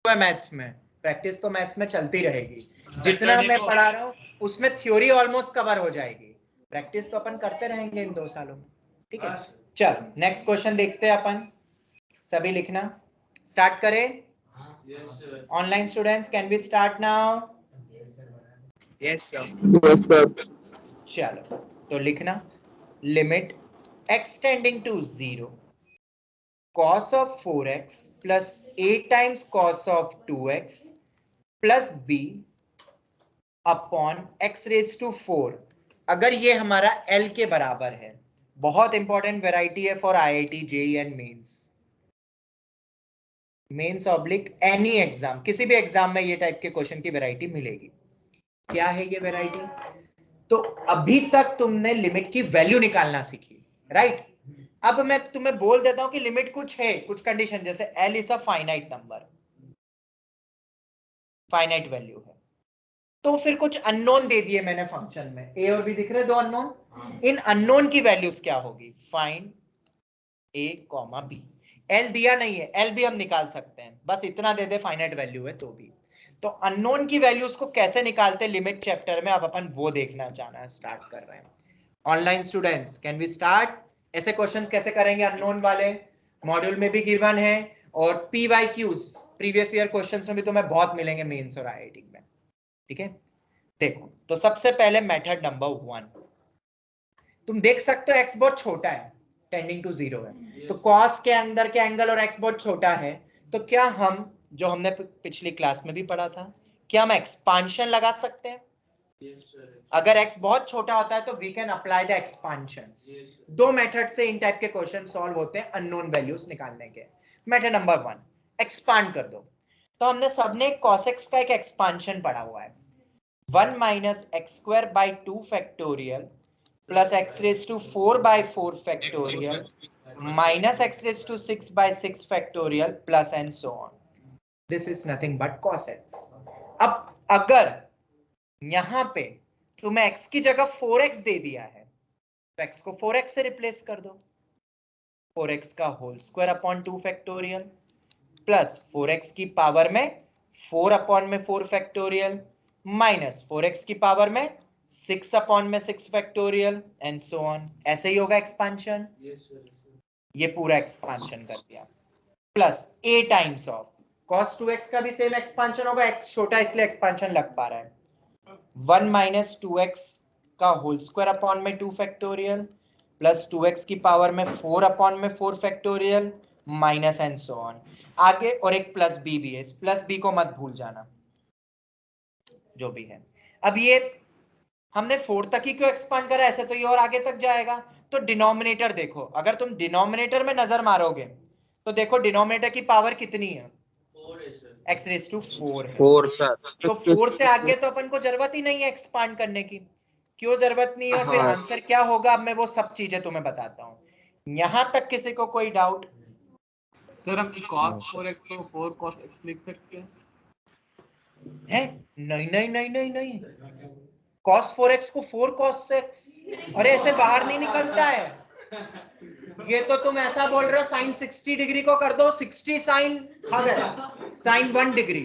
है मैथ्स में, प्रैक्टिस तो मैथ्स में चलती रहेगी। जितना मैं पढ़ा रहा हूँ उसमें थ्योरी ऑलमोस्ट कवर हो जाएगी, प्रैक्टिस तो अपन करते रहेंगे इन 2 सालों में, ठीक है। चल नेक्स्ट क्वेश्चन देखते हैं अपन, सभी लिखना स्टार्ट करें। Online students can we start now? Yes sir. चलो तो लिखना, limit x tending to 0 cos of 4x plus a times cos of 2x plus b upon x raise to 4। अगर ये हमारा l के बराबर है, बहुत इंपॉर्टेंट वेराइटी है for IIT JEE and mains oblique any exam, किसी भी एग्जाम में ये टाइप के क्वेश्चन की वेराइटी मिलेगी। क्या है ये वेराइटी? तो अभी तक तुमने लिमिट की वैल्यू निकालना सीखी, राइट? अब मैं तुम्हें बोल देता हूं कि लिमिट कुछ है, कुछ कंडीशन, जैसे l is a finite number, finite value है, तो फिर कुछ अननोन दे दिए मैंने फंक्शन में, a और b दिख रहे 2 अननोन। इन अननोन की वैल्यूज क्या होगी? Find a, b। l दिया नहीं है, l भी हम निकाल सकते हैं, बस इतना दे दे फाइनाइट वैल्यू है तो भी। तो अननोन की वैल्यूज को कैसे निकालते लिमिट चैप्टर में, अब अपन वो देखना चाहना है, स्टार्ट कर रहे हैं। Online students can we start? ऐसे क्वेश्चंस कैसे करेंगे अननोन वाले, मॉड्यूल में भी गिवन है और PYQs प्रीवियस ईयर क्वेश्चंस में भी तुम्हें बहुत मिलेंगे मेंस और IIT में, ठीक है। देखो तो सबसे पहले मेथड नंबर 1, तुम देख सकते हो x बहुत छोटा है, टेंडिंग टू 0 है, तो cos के अंदर के एंगल और x बहुत छोटा है, तो क्या हम, जो हमने पिछली क्लास में भी पढ़ा था, क्या हम एक्सपांशन लगा सकते हैं? अगर x बहुत छोटा होता है तो we can apply the expansions. 2 method से इन टाइप के क्वेश्चन सॉल्व होते हैं अननोन वैल्यूज निकालने के। मेथड नंबर 1, एक्सपांड कर दो। तो हमने सबने cos x का एक एक्सपांशन पढ़ा हुआ है, 1 minus x square by 2 factorial plus x raise to 4 by 4 factorial minus x raise to 6 by 6 factorial plus and so on. This is nothing but cos x। अब अगर यहां पे तुम्हें x की जगह 4x दे दिया है तो x को 4x से रिप्लेस कर दो, 4x का whole square upon 2 factorial plus 4x की पावर में 4 अपॉन में 4 फैक्टोरियल माइनस 4x की पावर में 6 अपॉन में 6 फैक्टोरियल एंड सो ऑन। ऐसे ही होगा एक्सपांशन, ये पूरा एक्सपांशन कर दिया, plus a times of cos 2x का भी सेम एक्सपांशन होगा, x छोटा इसलिए एक्सपांशन लग पा रहा है, 1 माइनस 2x का होल स्क्वायर अपॉन में 2 फैक्टोरियल प्लस 2x की पावर में 4 अपॉन में 4 factorial minus and so on. आगे और एक प्लस b भी है, इस प्लस b को मत भूल जाना, जो भी है। अब ये हमने 4 तक ही क्यों एक्सपांड करा, ऐसे तो ये और आगे तक जाएगा। तो डिनोमिनेटर देखो, अगर तुम डिनोमिनेटर में नजर मारोगे तो देखो डिनोमिनेटर की पावर कितनी है, x रेज टू 4 है। 4 सर। तो 4 से आगे तो अपन को जरूरत ही नहीं है एक्सपांड करने की, क्यों जरूरत नहीं है, और फिर हाँ। आंसर क्या होगा, अब मैं वो सब चीजें तुम्हें बताता हूं। यहां तक किसी को कोई डाउट? सर हम cos 4x को 4 cos x लिख सकते हैं? है नहीं नहीं नहीं नहीं नहीं, cos 4x को 4 cos x, अरे ऐसे बाहर नहीं निकलता है। ये तो तुम ऐसा बोल रहे हो साइन 60 डिग्री को कर दो 60 साइन खा गया, साइन 1 डिग्री।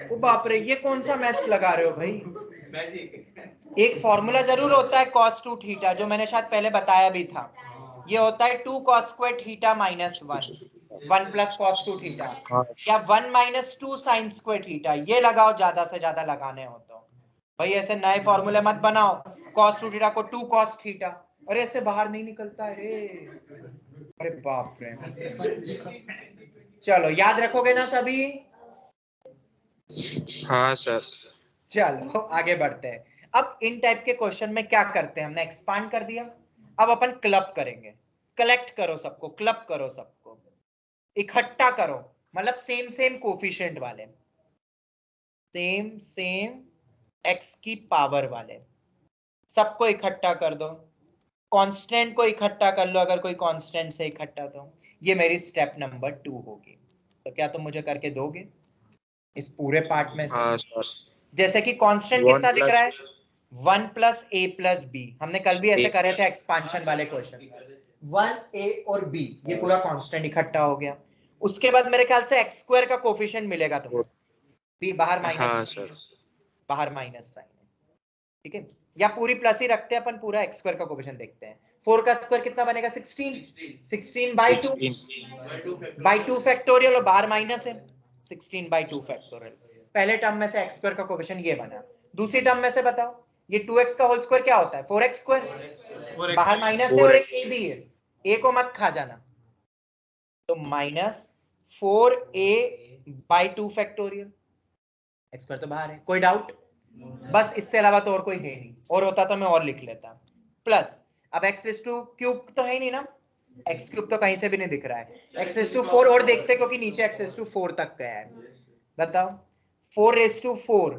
ओ बाप रे, ये कौन सा मैथ्स लगा रहे हो भाई? एक फॉर्मूला जरूर होता है cos 2 थीटा, जो मैंने शायद पहले बताया भी था, ये होता है 2 cos square theta minus 1 plus cos 2 theta, या 1 माइनस 2 साइन स्क्वायर थीटा। ये लगाओ, ज्यादा से ज्यादा लगाने हो तो भाई, ऐसे नए फॉर्मूले मत बनाओ, cos 2 थीटा को 2 cos थीटा, अरे ऐसे बाहर नहीं निकलता है रे, अरे बाप रे। चलो याद रखोगे ना सभी? हाँ सर। चलो आगे बढ़ते हैं। अब इन टाइप के क्वेश्चन में क्या करते हैं, हमने एक्सपांड कर दिया, अब अपन क्लब करेंगे, कलेक्ट करो सबको, क्लब करो सबको, इकट्ठा करो, मतलब सेम सेम कोफिशिएंट वाले, सेम सेम x की पावर वाले, सबको इकट्ठा कर दो, कांस्टेंट को इकट्ठा कर लो, अगर कोई कांस्टेंट से इकट्ठा, तो ये मेरी स्टेप नंबर 2 होगी। तो क्या तुम मुझे करके दोगे इस पूरे पार्ट में से? हाँ सर। जैसे कि कांस्टेंट कितना दिख रहा है, 1 प्लस a प्लस b, हमने कल भी ऐसे करे थे एक्सपांशन वाले क्वेश्चन, 1 a और b, ये पूरा कांस्टेंट इकट्ठा हो गया। उसके बाद मेरे ख्याल से एक्स स्क्वायर का कोफिशिएंट मिलेगा तुम्हें, भी बाहर हाँ माइनस, सर, बाहर माइनस साइन है, ठीक है, या पूरी प्लस ही रखते हैं अपन, पूरा एक्स स्क्वायर का कोफिशिएंट देखते हैं। 4 का स्क्वायर कितना बनेगा 16, 16 बाई 2 फैक्टोरियल, और बाहर माइनस है 16 बाई 2 फैक्टोरियल। पहले टर्म में से एक्स स्क्वायर का कोफिशिएंट ये बना। दूसरी टर्म में से बताओ, ये 2x का होल स्क्वायर क्या होता है 4x स्क्वायर, बाहर माइनस है और एक a भी है, a को मत खा जाना, तो minus 4a by 2 factorial, x square तो बाहर है, कोई डाउट? बस इससे अलावा तो और कोई है नहीं, और होता तो मैं और लिख लेता, प्लस अब x रेज़ टू क्यूब तो है ही नहीं ना, x क्यूब तो कहीं से भी नहीं दिख रहा है, x रेज़ टू 4 और देखते क्योंकि नीचे x रेज़ टू 4 तक गया है, बताओ 4 raise to 4,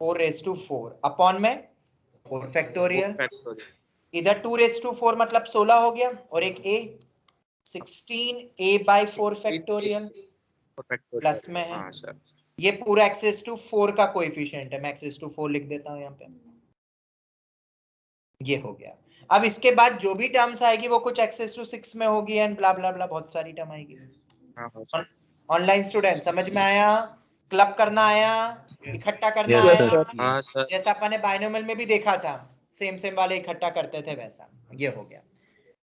4 raise to 4 upon में 4 फैक्टोरियल, इधर 2 रेज़ टू 4 मतलब 16 हो गया, और एक a 16a by 4 factorial plus में है, हाँ सर, ये पूरा x रेज़ टू 4 का कोएफिशिएंट है, मैं x रेज़ टू 4 लिख देता हूं यहाँ पे, ये हो गया। अब इसके बाद जो भी टर्म्स आएगी वो कुछ x रेज़ टू 6 में होगी एंड ब्ला ब्ला ब्ला, बहुत सारी टर्म आएगी। ऑनलाइन स्टूडेंट समझ में आया? क्लब करना आया, इकट्ठा करना Yes, आया, sir. हाँ सर, जैसा अपन ने बाइनोमियल में भी देखा था, सेम सेम वाले इकट्ठा करते थे वैसा, ये हो गया।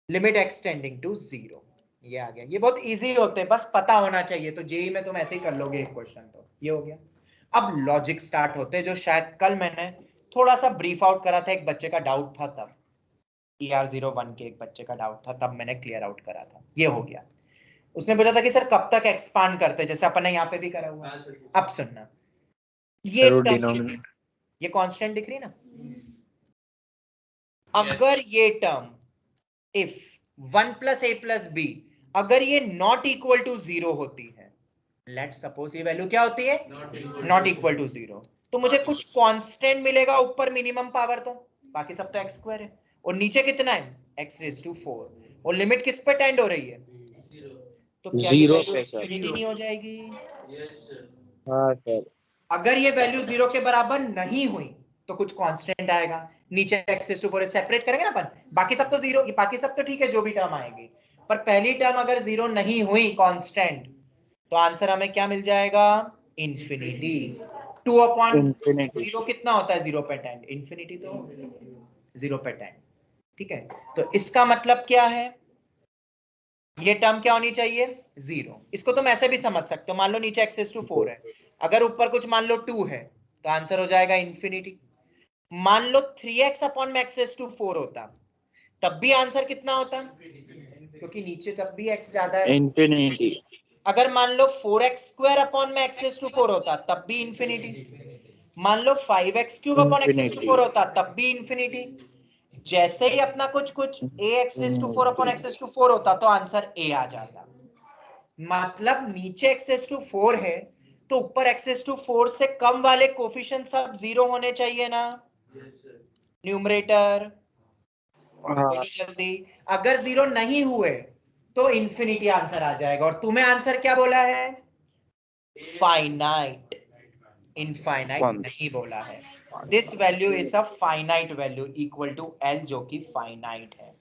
लिमिट एक्सटेंडिंग टू 0, ये आ गया। ये बहुत इजी होते हैं, बस पता होना चाहिए, तो जेई में तुम ऐसे ही कर लोगे एक क्वेश्चन, तो ये हो गया। अब लॉजिक स्टार्ट होते हैं, जो शायद कल मैंने थोड़ा सा ब्रीफ आउट करा था, एक बच्चे का डाउट था तब, ER01 के एक बच्चे का डाउट था, तब मैंने क्लियर आउट करा था, ये हो गया। उसने पूछा था कि सर कब तक एक्सपांड करते हैं, जैसे अपन ने यहाँ पे भी करा हुआ है। अब सुनना, ये Root टर्म, denominator. ये कांस्टेंट दिख रही ना, अगर ये term if 1 plus a plus b अगर ये नॉट इक्वल टू 0 होती है, लेट सपोज ये वैल्यू क्या होती है नॉट इक्वल टू 0, तो मुझे कुछ कांस्टेंट मिलेगा ऊपर मिनिमम पावर, तो बाकी सब तो x स्क्वायर है, और नीचे कितना है x रेज़ टू 4, और लिमिट किस पे टेंड हो रही है, तो क्या ये 0 वैल्यू पे सर। इंफिनिटी नहीं हो जाएगी? हाँ सर। अगर ये वैल्यू 0 के बराबर नहीं हुई तो कुछ कांस्टेंट आएगा, नीचे x रेज़ टू 4 सेपरेट करेंगे ना अपन, बाकी सब तो 0, बाकी सब तो ठीक है जो भी टर्म आएगी, पर पहली टर्म अगर 0 नहीं हुई कांस्टेंट, तो आंसर हमें क्या मिल जाएगा इंफिनिटी। 2 upon Infinity. 0 कितना होता है 0 पे टेंड, इंफिनिटी तो 0 पे टेंड, ठीक है। तो इसका मतलब क्या है, ये टर्म क्या होनी चाहिए 0। इसको तुम ऐसे भी समझ सकते हो, मान लो नीचे x रेज़ टू 4 है, अगर ऊपर कुछ मान लो 2 है तो आंसर हो जाएगा इंफिनिटी। मान लो 3x अपॉन में x रेज़ टू 4 होता, तब भी आंसर कितना होता, क्योंकि नीचे तब भी x ज्यादा है। Infinity. अगर मान लो 4x स्क्वायर अपॉन में x रेज़ टू 4 होता, तब भी इंफिनिटी। मान लो 5x cube upon x raise to 4 होता, तब भी इंफिनिटी। जैसे ही अपना कुछ कुछ ax raise to 4 upon x raise to 4 होता, तो आंसर a आ जाता। मतलब नीचे x रेज़ टू 4 है तो ऊपर x रेज़ टू 4 से कम वाले कोफिशिएंट सब 0 होने चाहिए ना, न्यूमरेटर। हाँ। जल्दी, अगर 0 नहीं हुए तो इंफिनिटी आंसर आ जाएगा, और तुम्हें आंसर क्या बोला है फाइनाइट, इनफाइनाइट One. नहीं बोला है। This value is a finite value equal to l, जो कि फाइनाइट है।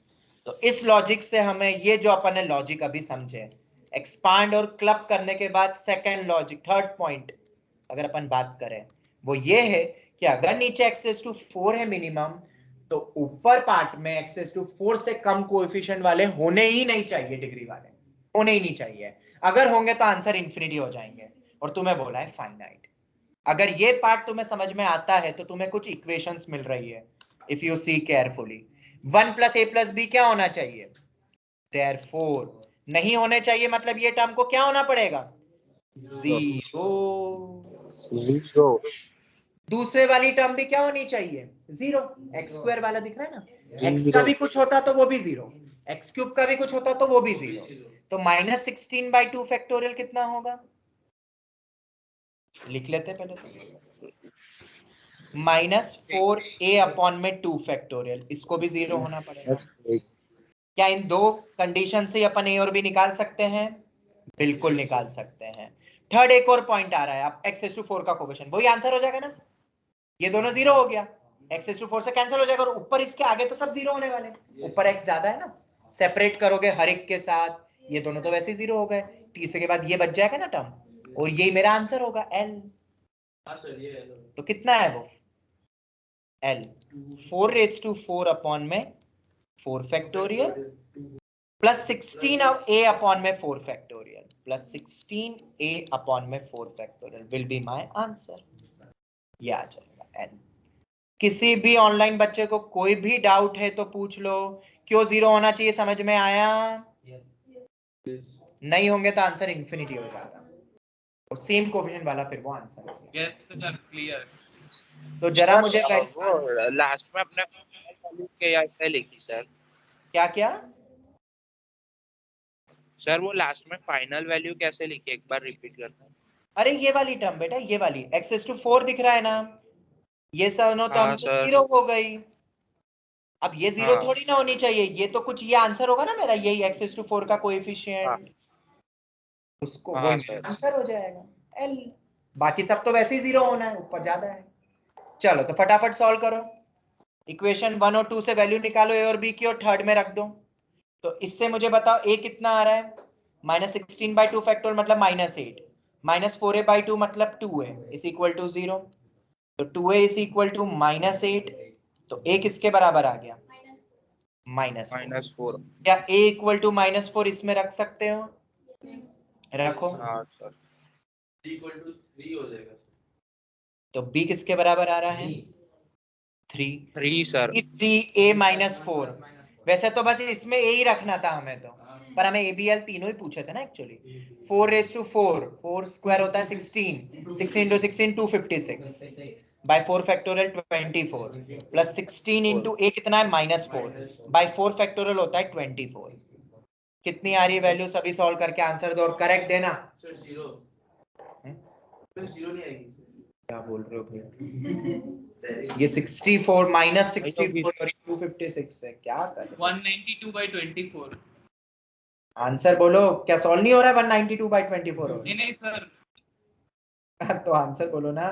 तो इस लॉजिक से हमें ये जो अपन ने लॉजिक अभी समझे, एक्सपांड और क्लब करने के बाद सेकंड लॉजिक, थर्ड पॉइंट अगर अपन बात करें वो ये है कि अगर नीचे x रेज़ टू 4 है मिनिमम, तो ऊपर पार्ट में x रेज़ टू 4 से कम कोएफिशिएंट वाले होने ही नहीं चाहिए, डिग्री वाले होने ही नहीं चाहिए, अगर होंगे तो आंसर इंफिनिटी हो जाएंगे, और तुम्हें बोला है फाइनाइट। अगर ये पार्ट तुम्हें समझ में आता है तो तुम्हें कुछ इक्वेशंस मिल रही है, if you see carefully. 1 plus a plus b क्या होना चाहिए, देयरफॉर नहीं होने चाहिए, मतलब ये टर्म को क्या होना पड़ेगा 0। 0. दूसरे वाली टर्म भी क्या होनी चाहिए 0, एक्स स्क्वायर वाला दिख रहा है ना, एक्स का 0. भी कुछ होता तो वो भी 0, एक्स क्यूब का भी कुछ होता तो वो भी 0, तो -16 बाई 2 फैक्टोरियल कितना होगा, लिख लेते हैं पहले तो, -4a अपॉन में 2 फैक्टोरियल, इसको भी 0 होना पड़ेगा। That's great. क्या इन दो कंडीशन से अपन a और b निकाल सकते हैं, बिल्कुल निकाल सकते हैं। थर्ड एक और पॉइंट आ रहा है, अब x रेज़ टू 4 का कोफिशिएंट, वही आंसर हो जाएगा ना, ये दोनों 0 हो गया, x रेज़ टू 4 से कैंसिल हो जाएगा, और ऊपर इसके आगे तो सब 0 होने वाले, ऊपर x ज्यादा है ना, सेपरेट करोगे हर एक के साथ, ये दोनों तो वैसे ही 0 हो गए, तीसरे के बाद ये बच जाएगा ना टर्म, और यही मेरा आंसर होगा L। तो कितना है वो L 4⁴ अपॉन में 4 फैक्टोरियल प्लस 16a अपॉन में 4 फैक्टोरियल प्लस 16a अपॉन में 4 factorial will be my answer. ये आ जाएगा N। किसी भी ऑनलाइन बच्चे को कोई भी डाउट है तो पूछ लो, क्यों 0 होना चाहिए, समझ में आया? नहीं होंगे तो आंसर इंफिनिटी हो जाता, और सेम कोफिशिएंट वाला फिर वो आंसर हो गया। Yes sir clear. तो जरा सर, मुझे वो लास्ट में अपने वैल्यू के ऐसे लिखी सर। क्या क्या सर वो लास्ट में फाइनल वैल्यू कैसे लिखी, एक बार रिपीट करना। अरे ये वाली टर्म बेटा, ये वाली x⁴ दिख रहा है ना, ये सब तो हाँ हम तो सर। 0 हो गई। अब ये 0 हाँ थोड़ी ना होनी चाहिए, ये तो कुछ, ये आंसर होगा ना मेरा, यही x⁴ का कोएफिशिएंट, हाँ उसको वो हाँ सर। आंसर हो जाएगा L। बाकी सब तो वैसे ही 0 होना है, ऊपर ज्यादा है। चलो तो फटाफट सॉल्व करो, इक्वेशन 1 और 2 से वैल्यू निकालो a और b की, और थर्ड में रख दो। तो इससे मुझे बताओ a कितना आ रहा है, -16/2 फैक्टोरियल मतलब -8, -4a/2 मतलब 2a इज इक्वल टू 0। तो 2a इज इक्वल टू -8, तो a किसके बराबर आ गया, -4। -4। क्या a इक्वल टू -4 इसमें रख सकते हो, रखो। हाँ सर। तो b किसके बराबर आ रहा है, 3। 3 सर। 3a-4, वैसे तो बस इसमें a ही रखना था हमें तो, पर हमें abl तीनों ही पूछे थे ना एक्चुअली। 4⁴, 4 स्क्वायर होता है 16, 16 into 16 256 by 4 factorial 24 plus 16 into a कितना है -4 by 4 फैक्टोरियल होता है 24। कितनी आ रही है वैल्यू, सभी सॉल्व करके आंसर दो और करेक्ट देना। क्या बोल रहे हो भैया, ये 64 -64 और 256 है, क्या कर रहे हो? 192/24। आंसर बोलो, क्या सॉल्व नहीं हो रहा है 192/24 हो? नहीं सर, तो आंसर बोलो ना।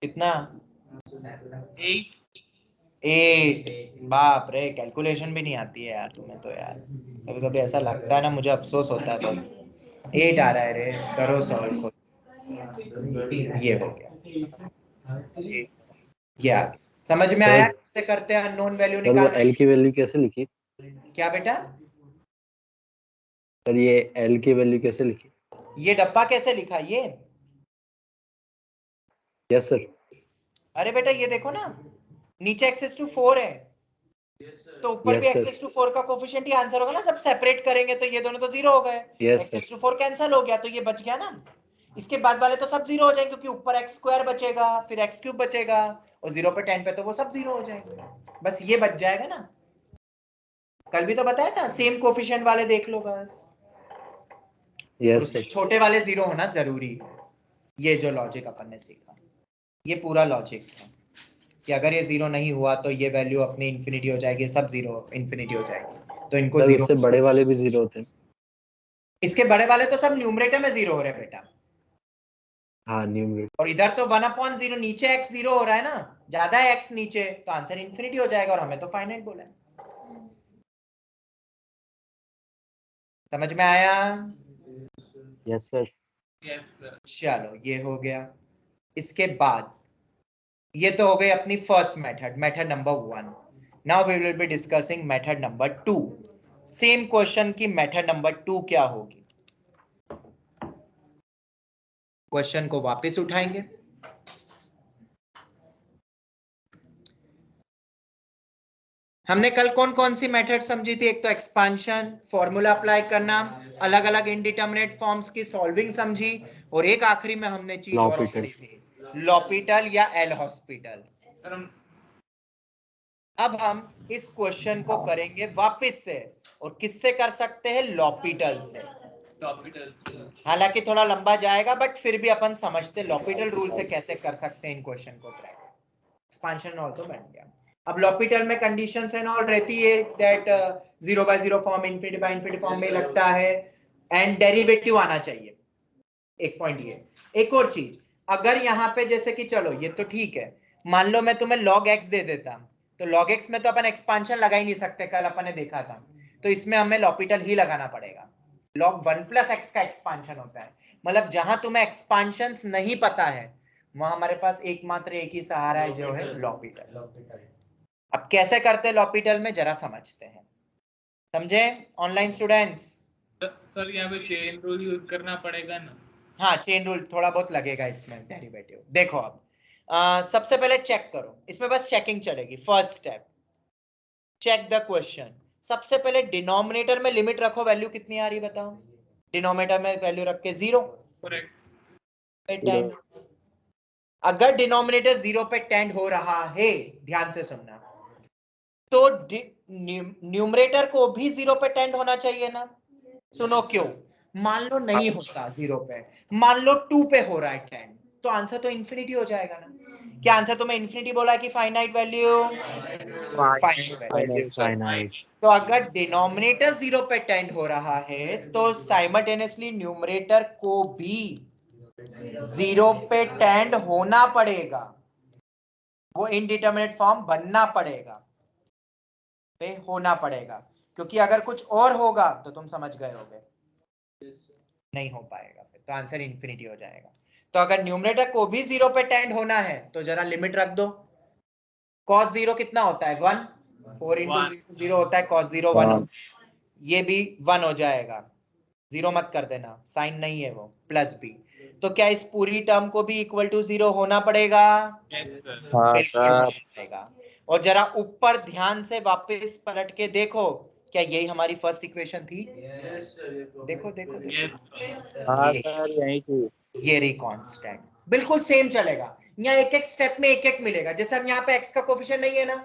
कितना, 8। 8। बाप रे, कैलकुलेशन भी नहीं आती है यार तुम्हें तो यार, कभी कभी ऐसा लगता है ना, मुझे अफसोस होता है बहुत। 8 आ रहा है रे, करो सॉल्व को। ये हो गया, ये आ गया। समझ में आया सर कैसे करते हैं अननोन वैल्यू सर वो निकालना? L की वैल्यू कैसे लिखी? क्या बेटा, सर ये L की वैल्यू कैसे लिखी? ये डब्बा कैसे लिखा ये? Yes sir. अरे बेटा ये देखो ना, नीचे x⁴ है, तो ऊपर भी यस सर। x⁴ का कोफिशिएंट ही आंसर होगा ना, सब सेपरेट करेंगे तो ये दोनों तो 0 हो गए, यस सर। x⁴ कैंसिल हो गया तो ये बच गया ना। इसके बाद वाले तो सब 0 हो जाएंगे, क्योंकि ऊपर x² बचेगा, फिर x³ बचेगा, और 0 पे 10 पे तो वो सब 0 हो जाएंगे, बस ये बच जाएगा ना। कल भी तो बताया था, सेम कोफिशिएंट वाले देख लो बस, और यस उससे सर। छोटे वाले 0 होना जरूरी है। ये जो लॉजिक अपन ने सीखा, ये पूरा लॉजिक था कि अगर ये 0 नहीं हुआ तो ये वैल्यू अपनी इंफिनिटी हो जाएगी, सब 0 इंफिनिटी हो जाएगी, तो इनको सर 0। उससे बड़े वाले भी 0 होते हैं। इसके बड़े वाले तो सब न्यूमरेटर में 0 हो रहे हैं बेटा, हाँ न्यूमरेटर। और इधर तो 1/0, नीचे x 0 हो रहा है ना, ज्यादा है x नीचे, तो आंसर इंफिनिटी हो जाएगा, और हमें तो फाइनाइट बोला है। समझ में आया? Yes sir. Yes sir. चलो ये हो गया। इसके बाद ये तो हो गई अपनी first method, method number 1। Now we will be discussing method number 2। Same question की मेथड नंबर 2 क्या होगी, क्वेश्चन को वापस उठाएंगे। हमने कल कौन कौन सी मेथड समझी थी, एक तो एक्सपांशन, फॉर्मूला अप्लाई करना, अलग अलग इनडिटरमिनेट फॉर्म्स की सॉल्विंग समझी, और एक आखिरी में हमने चीज और लॉपिटल। पढ़ी थी, लॉपिटल या एल हॉस्पिटल। सर हम अब हम इस क्वेश्चन को करेंगे वापस से, और किससे कर सकते हैं, लॉपिटल से। टॉपिकल। हालांकि थोड़ा लंबा जाएगा, बट फिर भी अपन समझते लॉपिटल रूल से कैसे कर सकते हैं इन क्वेश्चन को क्रैक। एक्सपांशन ऑल तो बन गया। अब लॉपिटल में कंडीशंस एंड ऑल रहती है दैट 0/0 फॉर्म, इंफिनिटी फॉर्म में लगता है, एंड डेरिवेटिव आना चाहिए। एक पॉइंट ये, एक और चीज, अगर यहाँ पे जैसे कि चलो ये तो ठीक है, मान लो मैं तुम्हें log x दे देता, तो log x में तो अपन एक्सपांशन लगा ही नहीं सकते, कल अपन ने देखा था, तो इसमें हमें l'Hopital ही लगाना पड़ेगा। log 1 प्लस x का एक्सपांशन होता है, मतलब जहां तुम्हें एक्सपांशन नहीं पता है वहां हमारे पास एकमात्र एक ही सहारा है जो है l'Hopital। अब कैसे करते हैं l'Hopital में जरा समझते हैं, समझे ऑनलाइन स्टूडेंट्स? सर यहाँ पे चेन रूल यूज करना पड़ेगा ना? हाँ चेन रूल थोड़ा बहुत लगेगा इसमें डेरिवेटिव। देखो अब सबसे पहले चेक करो, इसमें बस चेकिंग चलेगी। First step, check the question. सबसे पहले डिनोमिनेटर में लिमिट रखो, वैल्यू कितनी आ रही बताओ। डिनोमिनेटर में वैल्यू रख के 0 पे टेंड। अगर डिनोमिनेटर 0 पे टेंड हो रहा है, ध्यान से सुनना, तो न्यूमरेटर को भी 0 पे टेंड होना चाहिए ना। सुनो क्यों, मान लो नहीं होता 0 पे, मान लो 2 पे हो रहा है टेंड, तो आंसर तो इंफिनिटी हो जाएगा ना। क्या आंसर तुम्हें इंफिनिटी बोला है कि फाइनाइट वैल्यू? फाइनाइट। तो अगर डिनोमिनेटर 0 पे टेंड हो रहा है तो साइमल्टेनियसली न्यूमरेटर को भी 0 पे टेंड होना पड़ेगा, वो इनडिटरमिनेट फॉर्म बनना पड़ेगा, पे होना पड़ेगा, क्योंकि अगर कुछ और होगा तो तुम समझ गए होगे नहीं हो पाएगा, फिर तो आंसर इंफिनिटी हो जाएगा। तो अगर न्यूमरेटर को भी 0 पे टेंड होना है तो जरा लिमिट रख दो। cos 0 कितना होता है 1, 4 into 0 होता है cos 0 1, ये भी 1 हो जाएगा, 0 मत कर देना, साइन नहीं है वो, प्लस बी। तो क्या इस पूरी टर्म को भी इक्वल टू 0 होना पड़ेगा? बिल्कुल होना पड़ेगा। और जरा ऊपर ध्यान से वापस पलट के देखो, क्या यही हमारी फर्स्ट इक्वेशन थी? देखो देखो देखो, यही थी। ये रही कांस्टेंट, बिल्कुल सेम चलेगा। यहाँ एक एक स्टेप में एक एक मिलेगा, जैसे अब यहाँ पे x का कोफिशिएंट नहीं है ना,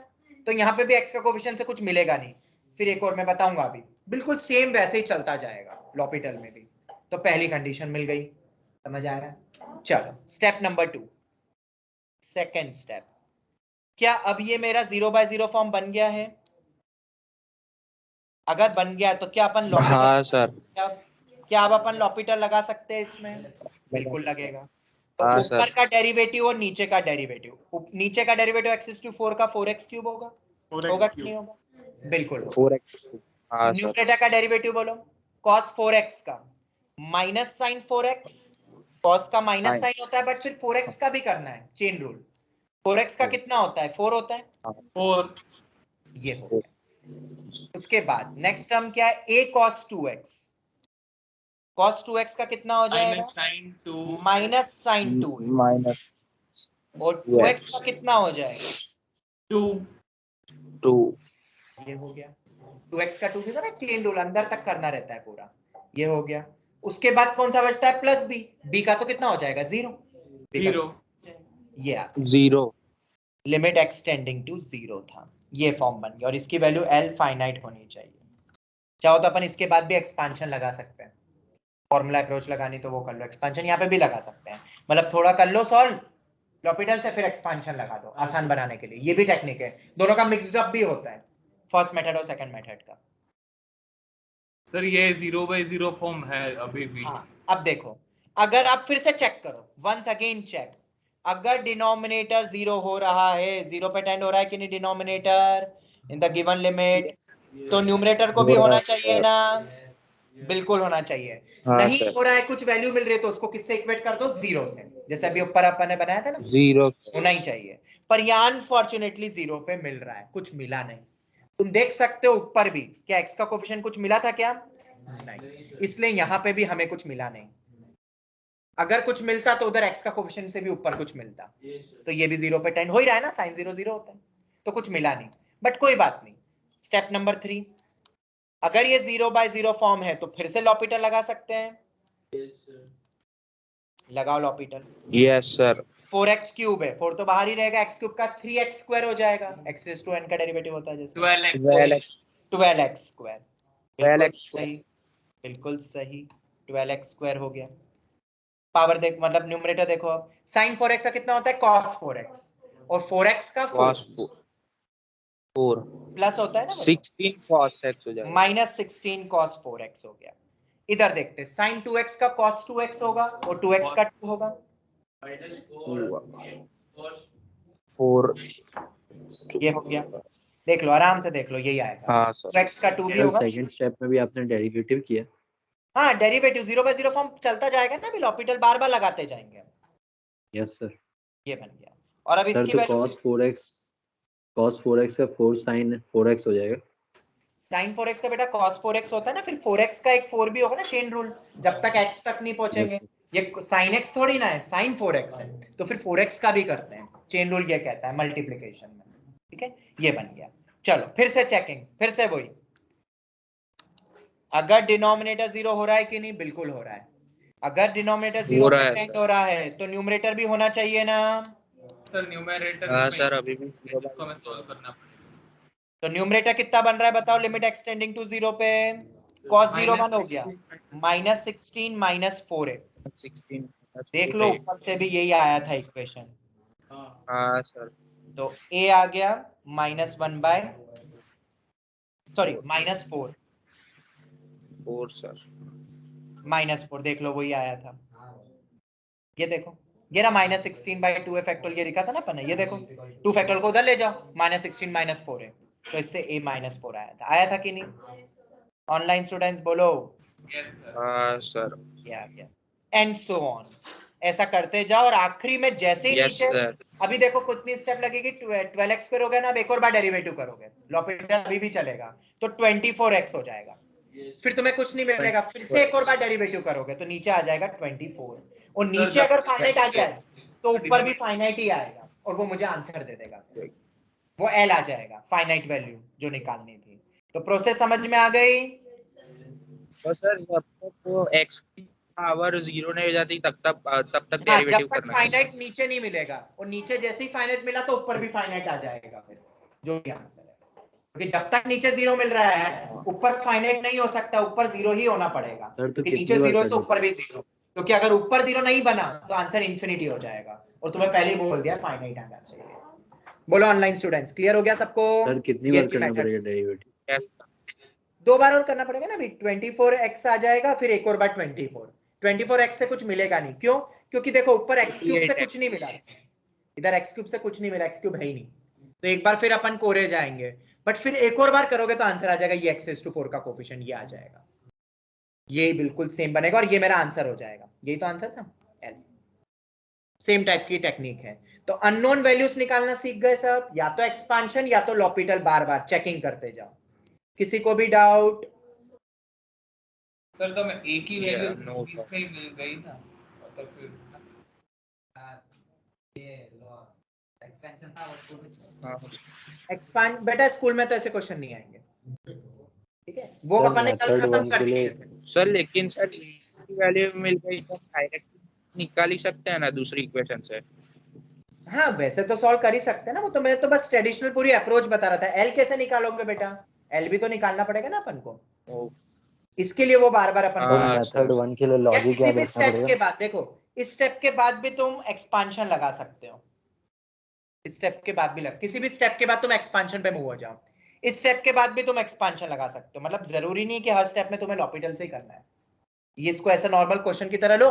तो यहाँ पे भी x का कोफिशिएंट से कुछ मिलेगा नहीं। फिर एक और मैं बताऊंगा अभी, बिल्कुल सेम वैसे ही चलता जाएगा l'Hopital में भी। तो पहली कंडीशन मिल गई, समझ आ रहा है? चलो स्टेप नंबर 2, सेकेंड स्टेप। क्या अब ये मेरा 0/0 फॉर्म बन गया है? अगर बन गया तो क्या अपन l'Hopital, हाँ सर। क्या अब अपन l'Hopital लगा सकते हैं इसमें? बिल्कुल लगेगा। तो हाँ ऊपर सर। का डेरिवेटिव और नीचे का डेरिवेटिव, नीचे का डेरिवेटिव x⁴ का 4x³ होगा, होगा कि नहीं होगा? बिल्कुल होगा। 4x। हाँ सर। न्यूमरेटर का डेरिवेटिव बोलो, cos 4x का माइनस साइन 4x, cos का माइनस साइन होता है बट फिर 4x का भी करना है, चेन रूल। 4x का कितना होता है? 4 होता है, 4। ये हो गया। उसके बाद नेक्स्ट टर्म क्या है? a cos 2x, cos 2x का कितना हो जाएगा? माइनस साइन 2x, माइनस और 2x का कितना हो जाएगा? 2। ये हो गया। 2x का 2 ना, चेन रूल अंदर तक करना रहता है पूरा, ये हो गया। उसके बाद कौन सा बचता है? प्लस b, b का तो कितना हो जाएगा? 0, ये आ गया। 0। लिमिट एक्सटेंडिंग टू 0 था, ये फॉर्म बन गया, और इसकी वैल्यू l फाइनाइट होनी चाहिए। चाहो तो अपन इसके बाद भी एक्सपांशन लगा सकते हैं, फॉर्मूला अप्रोच लगानी तो वो कर लो, एक्सपांशन यहाँ पे भी लगा सकते हैं, मतलब थोड़ा कर लो सॉल्व l'Hopital से फिर एक्सपांशन लगा दो आसान बनाने के लिए, ये भी टेक्निक है। दोनों का मिक्स्ड अप भी होता है, फर्स्ट मेथड और सेकंड मेथड का। सर ये 0/0 फॉर्म है अभी भी? हाँ अब देखो, अगर आप फिर से चेक करो, वंस अगेन चेक, अगर डिनोमिनेटर 0 हो रहा है, 0 पे टेंड हो रहा है कि नहीं denominator in the given limit, तो न्यूमरेटर को भी होना चाहिए ना, बिल्कुल होना चाहिए। हाँ नहीं सर। हो रहा है, कुछ वैल्यू मिल रही है तो उसको किससे इक्वेट कर दो? 0 से, जैसे अभी ऊपर अपन ने बनाया था ना, 0। होना ही चाहिए। पर यहाँ अनफॉर्चुनेटली 0 पे मिल रहा है, कुछ मिला नहीं। तुम देख सकते हो ऊपर भी, क्या x का कोफिशिएंट कुछ मिला था क्या? नहीं, इसलिए यहाँ पे भी हमें कुछ मिला नहीं। अगर कुछ मिलता तो उधर x का कोफिशिएंट से भी ऊपर कुछ मिलता, तो ये भी 0 पे टेंड हो ही रहा है ना, साइन 0 0 होता है, तो कुछ मिला नहीं, बट कोई बात नहीं। स्टेप नंबर 3, अगर ये 0/0 फॉर्म है तो फिर से l'Hopital लगा सकते हैं, लगाओ l'Hopital। Yes sir. 4x³ है, 4 तो बाहर ही रहेगा, x³ का 3x² हो जाएगा, x⁴n का डेरिवेटिव होता है जैसे 12x। 12x², बिल्कुल 12x। सही, बिल्कुल सही, 12x² हो गया। पावर देख, मतलब न्यूमरेटर देखो, अब sin 4x का कितना होता है? cos 4x, और 4x का 4 4 प्लस होता है ना, 16 cos x हो जाएगा। माइनस 16 cos 4x हो गया। इधर देखते, sin 2x का cos 2x होगा और 2x का 2 होगा, 4 ये हो गया, देख लो आराम से देख लो, यही आएगा। हाँ सर। 2x का 2 भी सर होगा। सेकंड स्टेप में भी आपने डेरिवेटिव किया? हाँ डेरिवेटिव 0/0 फॉर्म चलता जाएगा ना, अभी l'Hopital बार बार लगाते जाएंगे। Yes sir. ये बन गया। और अब सर इसकी तो वैल्यू cos 4x का 4 sin 4x हो जाएगा। sin 4x का बेटा cos 4x होता है ना, फिर 4x का एक 4 भी होगा ना, चेन रूल, जब तक x तक नहीं पहुंचेंगे। Yes, ये sin x थोड़ी ना है, sin 4x है, तो फिर 4x का भी करते हैं, चेन रूल ये कहता है मल्टीप्लिकेशन में। ठीक है, ये बन गया। चलो फिर से चेकिंग, फिर से वही, अगर डिनोमिनेटर 0 हो रहा है कि नहीं, बिल्कुल हो रहा है। अगर डिनोमिनेटर 0 पे टेंड हो रहा है तो न्यूमरेटर भी होना चाहिए ना। सर न्यूमरेटर हाँ में सर, अभी भी इसको हमें सॉल्व करना पड़ेगा। तो न्यूमरेटर कितना बन रहा है बताओ, लिमिट एक्सटेंडिंग टू 0 पे cos 0 1 हो गया, -16 -4 है। 16। देख लो ऊपर से भी यही आया था इक्वेशन। हाँ सर। तो a आ गया -1/, सॉरी -4, 4 सर। -4, देख लो वही आया था। ये देखो, ये ना -16/2 फैक्टोरियल ये लिखा था ना अपन ने, ये देखो 2 फैक्टोरियल को उधर ले जाओ, -16 -4 है, तो इससे a -4 आया था कि नहीं? ऑनलाइन स्टूडेंट्स बोलो। हाँ सर। ये आ गया, एंड सो ऑन, ऐसा करते जाओ, और आखिरी में जैसे ही यस नीचे, सर। अभी देखो कितनी स्टेप लगेगी, 12x² हो गया ना, अब एक और बार डेरिवेटिव करोगे, l'Hopital अभी भी चलेगा, तो 24x हो जाएगा, फिर तुम्हें कुछ नहीं मिलेगा, फिर से एक और बार डेरिवेटिव करोगे तो नीचे आ जाएगा 24, और नीचे अगर फाइनाइट आ गया तो ऊपर भी फाइनाइट ही आएगा, और वो मुझे आंसर दे देगा, वो एल आ जाएगा, फाइनाइट वैल्यू जो निकालनी थी। तो प्रोसेस समझ में आ गई? तो सर जब तक वो x की पावर 0 नहीं हो जाती तब तक हाँ, जब डेरिवेटिव तक करना फाइनाइट नीचे नहीं मिलेगा, और नीचे जैसे ही फाइनाइट मिला तो ऊपर भी फाइनाइट आ जाएगा, फिर जो भी आंसर है, क्योंकि जब तक नीचे 0 मिल रहा है ऊपर फाइनाइट नहीं हो सकता, ऊपर 0 ही होना पड़ेगा, सर तो क्योंकि कितनी नीचे बार 0 कर तो देते ऊपर भी 0, क्योंकि अगर ऊपर 0 नहीं बना तो आंसर इंफिनिटी हो जाएगा, और तुम्हें पहले ही बोल दिया फाइनाइट आना चाहिए। बोलो ऑनलाइन स्टूडेंट्स, क्लियर हो गया सबको? सर कितनी ये बार थी करना मेथड। पड़ेगा डेरिवेटिव? है। 2 बार और करना पड़ेगा ना अभी, 24x आ जाएगा, फिर एक और बार 24x से कुछ मिलेगा नहीं, क्यों? क्योंकि देखो ऊपर x³ से कुछ नहीं मिला, इधर x³ से कुछ नहीं मिला, x³ है ही नहीं, तो एक बार फिर अपन कोरे जाएंगे, बट फिर एक और बार करोगे तो आंसर आ जाएगा, ये x⁴ का कोफिशिएंट ये आ जाएगा, ये बिल्कुल सेम बनेगा, और ये मेरा आंसर हो जाएगा, यही तो आंसर था, L। सेम टाइप की टेक्निक है। तो अननोन वैल्यूज निकालना सीख गए सब, या तो एक्सपांशन या तो l'Hopital बार बार चेकिंग करते जाओ। किसी को भी डाउट? सर तो मैं एक ही वैल्यू no, sir. इसमें ही मिल गई ना, तो फिर हाँ एक्सपांड बेटा स्कूल में तो ऐसे क्वेश्चन नहीं आएंगे, ठीक है, वो सर अपन ने कल मेथड खत्म 1 कर के लिए दिए थे। सर, लेकिन सर की वैल्यू मिल गई तो डायरेक्ट निकाल ही सकते हैं ना दूसरी इक्वेशन से। हाँ वैसे तो सॉल्व कर ही सकते हैं ना, वो तो मैं तो बस ट्रेडिशनल पूरी अप्रोच बता रहा था। एल कैसे निकालोगे बेटा? एल भी तो निकालना पड़ेगा ना अपन को, ओ, इसके लिए वो बार बार अपन सर हाँ मेथड सर। 1 के लिए या लॉजिक किसी याद भी रखना स्टेप पड़ेगा? के बाद, देखो इस स्टेप के बाद भी तुम एक्सपांशन लगा सकते हो, इस स्टेप के बाद भी किसी भी स्टेप के बाद तुम एक्सपांशन पे मूव हो जाओ, इस स्टेप के बाद भी तुम एक्सपांशन लगा सकते हो, मतलब जरूरी नहीं कि हर स्टेप में तुम्हें l'Hopital से ही करना है, ये इसको ऐसा नॉर्मल क्वेश्चन की तरह लो,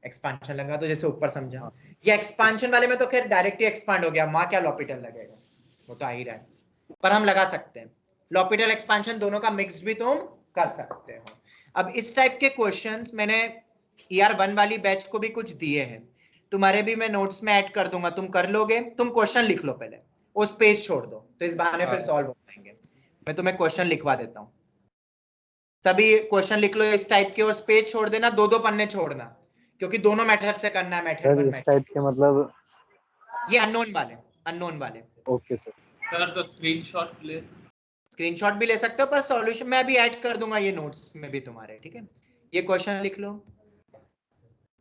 एक्सपांशन लगा दो जैसे ऊपर समझा, ये एक्सपांशन वाले में तो खैर डायरेक्टली एक्सपांड हो गया, वहां क्या l'Hopital लगेगा, वो तो आ ही रहा है, पर हम लगा सकते हैं l'Hopital एक्सपांशन दोनों का मिक्स भी तुम कर सकते हो। अब इस टाइप के क्वेश्चंस मैंने ER1 वाली बैच को भी कुछ दिए हैं, तुम्हारे भी मैं नोट्स में ऐड कर दूंगा, तुम कर लोगे, तुम क्वेश्चन लिख लो पहले, उस पेज छोड़ दो, तो इस बहाने फिर सॉल्व हो जाएंगे। मैं तुम्हें क्वेश्चन लिखवा देता हूँ, सभी क्वेश्चन लिख लो इस टाइप के, और पेज छोड़ देना, 2-2 पन्ने छोड़ना, क्योंकि दोनों मेथड से करना है, मेथड सर 1 इस टाइप के मतलब ये अननोन वाले ओके सर। सर तो स्क्रीनशॉट ले। स्क्रीनशॉट भी ले सकते हो, पर सॉल्यूशन मैं भी ऐड कर दूंगा ये नोट्स में भी तुम्हारे, ठीक है। ये क्वेश्चन लिख लो,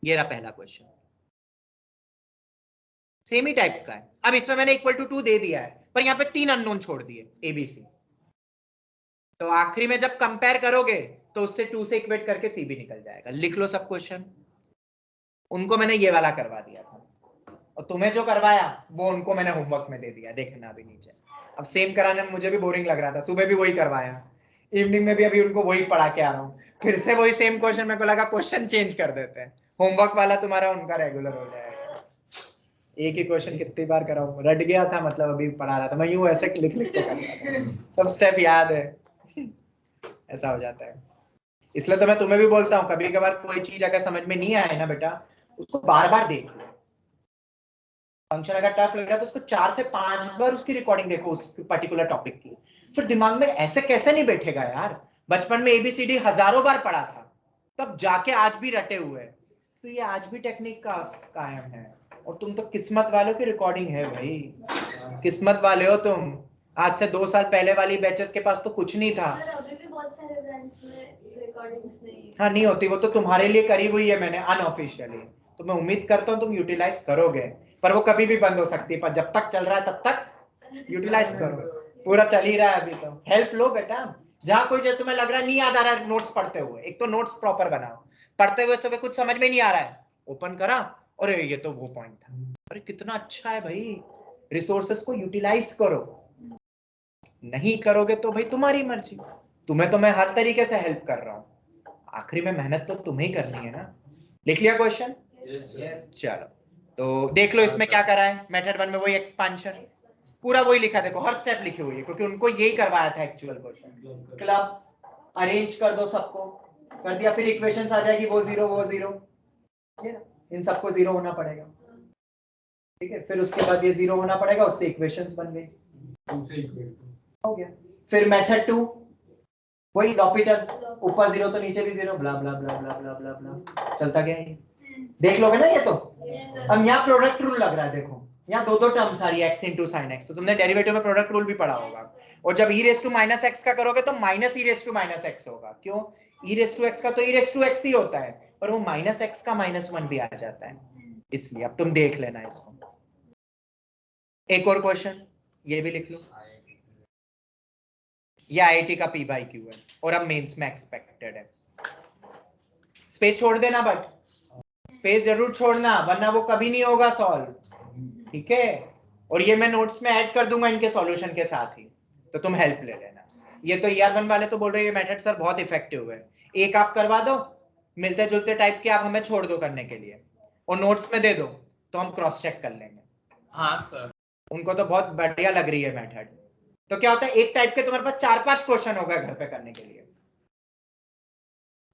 ये रहा पहला क्वेश्चन, सेम ही टाइप का है। अब इसमें मैंने =2 दे दिया है, पर यहाँ पे 3 अननोन छोड़ दिए ABC, तो आखिरी में जब कंपेयर करोगे तो उससे 2 से इक्वेट करके C भी निकल जाएगा। लिख लो सब क्वेश्चन, उनको मैंने ये वाला करवा दिया था, और तुम्हें जो करवाया वो उनको मैंने होमवर्क में दे दिया, देखना अभी नीचे। अब सेम कराने में मुझे भी बोरिंग लग रहा था, सुबह भी वही करवाया, इवनिंग में भी अभी उनको वही पढ़ा के आ रहा हूँ, फिर से वही सेम क्वेश्चन, मेरे को लगा क्वेश्चन चेंज कर देते हैं, होमवर्क वाला तुम्हारा उनका रेगुलर हो जाएगा। एक ही क्वेश्चन कितनी बार कराऊं, रट गया था मतलब अभी पढ़ा रहा था मैं, यूं ऐसे लिख लिख के कर रहा था, सब स्टेप याद है। ऐसा हो जाता है, इसलिए तो मैं तुम्हें भी बोलता हूँ कभी कभार कोई चीज अगर समझ में नहीं आए ना बेटा, उसको बार बार देख लो। फंक्शन अगर टफ लग रहा है तो उसको 4 से 5 बार उसकी रिकॉर्डिंग देखो उस पर्टिकुलर टॉपिक की, फिर दिमाग में ऐसे कैसे नहीं बैठेगा यार। बचपन में एबीसीडी हजारों बार पढ़ा था, तब जाके आज भी रटे हुए हैं। तो ये आज भी टेक्निक का कायम है, और तुम तो किस्मत वालों की रिकॉर्डिंग है भाई, किस्मत वाले हो तुम। आज से 2 साल पहले वाली बैचेस के पास तो कुछ नहीं था। अभी भी बहुत सारे ब्रांच में रिकॉर्डिंग्स नहीं है। हाँ नहीं होती, वो तो तुम्हारे लिए करी हुई है मैंने अनऑफिशियली, तो मैं उम्मीद करता हूँ तुम यूटिलाइज करोगे, पर वो कभी भी बंद हो सकती है, पर जब तक चल रहा है तब तक यूटिलाइज करो। पूरा चल ही रहा है अभी, तो हेल्प लो बेटा। जहां कोई जो तुम्हें लग रहा है नहीं याद आ रहा है नोट्स पढ़ते हुए, एक तो नोट्स प्रॉपर बनाओ, पढ़ते हुए सुबह कुछ समझ में नहीं आ रहा है, ओपन करा, अरे ये तो वो पॉइंट था, अरे कितना अच्छा है भाई। रिसोर्सेस को यूटिलाइज करो, नहीं करोगे तो भाई तुम्हारी मर्जी। तुम्हें तो मैं हर तरीके से हेल्प कर रहा हूँ, आखिरी में मेहनत तो तुम्हें ही करनी है ना। लिख लिया क्वेश्चन? चलो तो देख लो इसमें क्या करा है, मेथड 1 में वही एक्सपांशन, पूरा वही लिखा, देखो हर स्टेप लिखी हुई है, क्योंकि उनको यही करवाया था एक्चुअल क्वेश्चन। क्लब अरेंज कर दो सबको, कर दिया, फिर इक्वेशंस आ जाएगी, वो जीरो, इन सबको जीरो होना पड़ेगा, ठीक है। फिर उसके बाद ये जीरो होना पड़ेगा, उससे इक्वेशंस बन गई, हो गया। फिर मेथड 2 वही लॉपिटल, ऊपर जीरो तो नीचे भी जीरो, ब्ला ब्ला ब्ला ब्ला ब्ला ब्ला ब्ला चलता गया है। देख लोगे ना ये तो। अब यहाँ प्रोडक्ट रूल लग रहा है, देखो यहाँ दो टर्म्स आ रही है, x इंटू साइन एक्स, तो तुमने डेरिवेटिव में प्रोडक्ट रूल भी पढ़ा होगा। और जब e raise to minus x का करोगे तो minus e raise to minus x होगा, क्यों? e रेस टू एक्स का तो e रेस टू एक्स ही होता है, और वो माइनस एक्स का -1 भी आ जाता है, इसलिए अब तुम देख लेना इसको। एक और क्वेश्चन ये भी लिख लो, ये आईआईटी का पी बाई क्यू है, और अब मेंस में एक्सपेक्टेड है। स्पेस छोड़ देना, बट स्पेस जरूर छोड़ना, वरना वो कभी नहीं होगा सॉल्व, ठीक है। और ये मैं नोट्स में ऐड कर दूंगा इनके सॉल्यूशन के साथ ही, तो तुम हेल्प ले लेना। ये तो ER1 वाले तो बोल रहे हैं मेथड सर बहुत इफेक्टिव है, एक आप करवा दो, मिलते जुलते टाइप के आप हमें छोड़ दो करने के लिए, और नोट्स में दे दो तो हम क्रॉस चेक कर लेंगे। हाँ सर। उनको तो बहुत बढ़िया लग रही है मेथड। तो क्या होता है, एक टाइप के तुम्हारे पास 4-5 क्वेश्चन हो गए घर पे करने के लिए।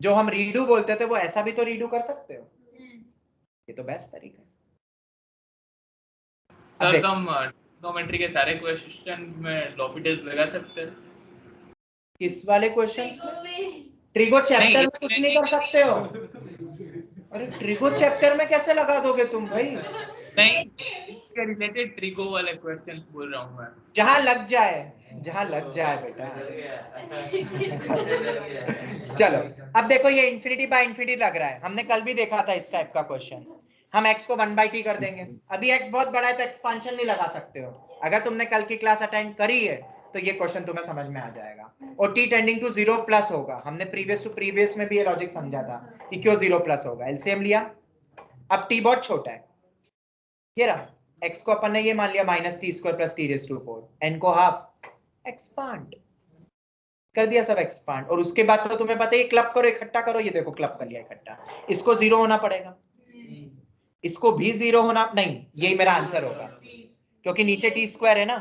जो हम रीडू बोलते थे वो ऐसा भी तो रीडू कर सकते हो, ये तो बेस्ट तरीका है। अब सर देखो, तुम ट्रिग्नोमेट्री के सारे क्वेश्चंस में लॉपिटल्स लगा सकते हैं? किस वाले क्वेश्चंस ट्रिगो चैप्टर में कुछ नहीं कर सकते हो? अरे ट्रिगो चैप्टर में कैसे लगा दोगे तुम भाई? नहीं, इसके रिलेटेड ट्रिगो वाले क्वेश्चंस बोल रहा हूँ मैं। जहां लग जाए, जहां लग जाए बेटा। चलो अब देखो, ये इंफिनिटी बाय इंफिनिटी लग रहा है, हमने कल भी देखा था इस टाइप का क्वेश्चन। हम x को 1/t कर देंगे, अभी x बहुत बड़ा है तो एक्सपांशन नहीं लगा सकते हो। अगर तुमने कल की क्लास अटेंड करी है तो ये क्वेश्चन तुम्हें समझ में आ जाएगा। और t टेंडिंग टू 0 प्लस होगा, हमने प्रीवियस टू प्रीवियस में भी ये लॉजिक समझा था कि क्यों 0 प्लस होगा। एलसीएम लिया, अब t बहुत छोटा है, ये रहा, x को अपन ने ये मान लिया -t² + t⁴, n को हाफ, एक्सपांड कर दिया, सब एक्सपांड। और उसके बाद तो तुम्हें पता है, क्लब करो इकट्ठा करो, ये देखो क्लब कर लिया इकट्ठा, इसको 0 होना पड़ेगा, इसको भी 0 होना, नहीं यही मेरा आंसर होगा, क्योंकि नीचे t² है ना,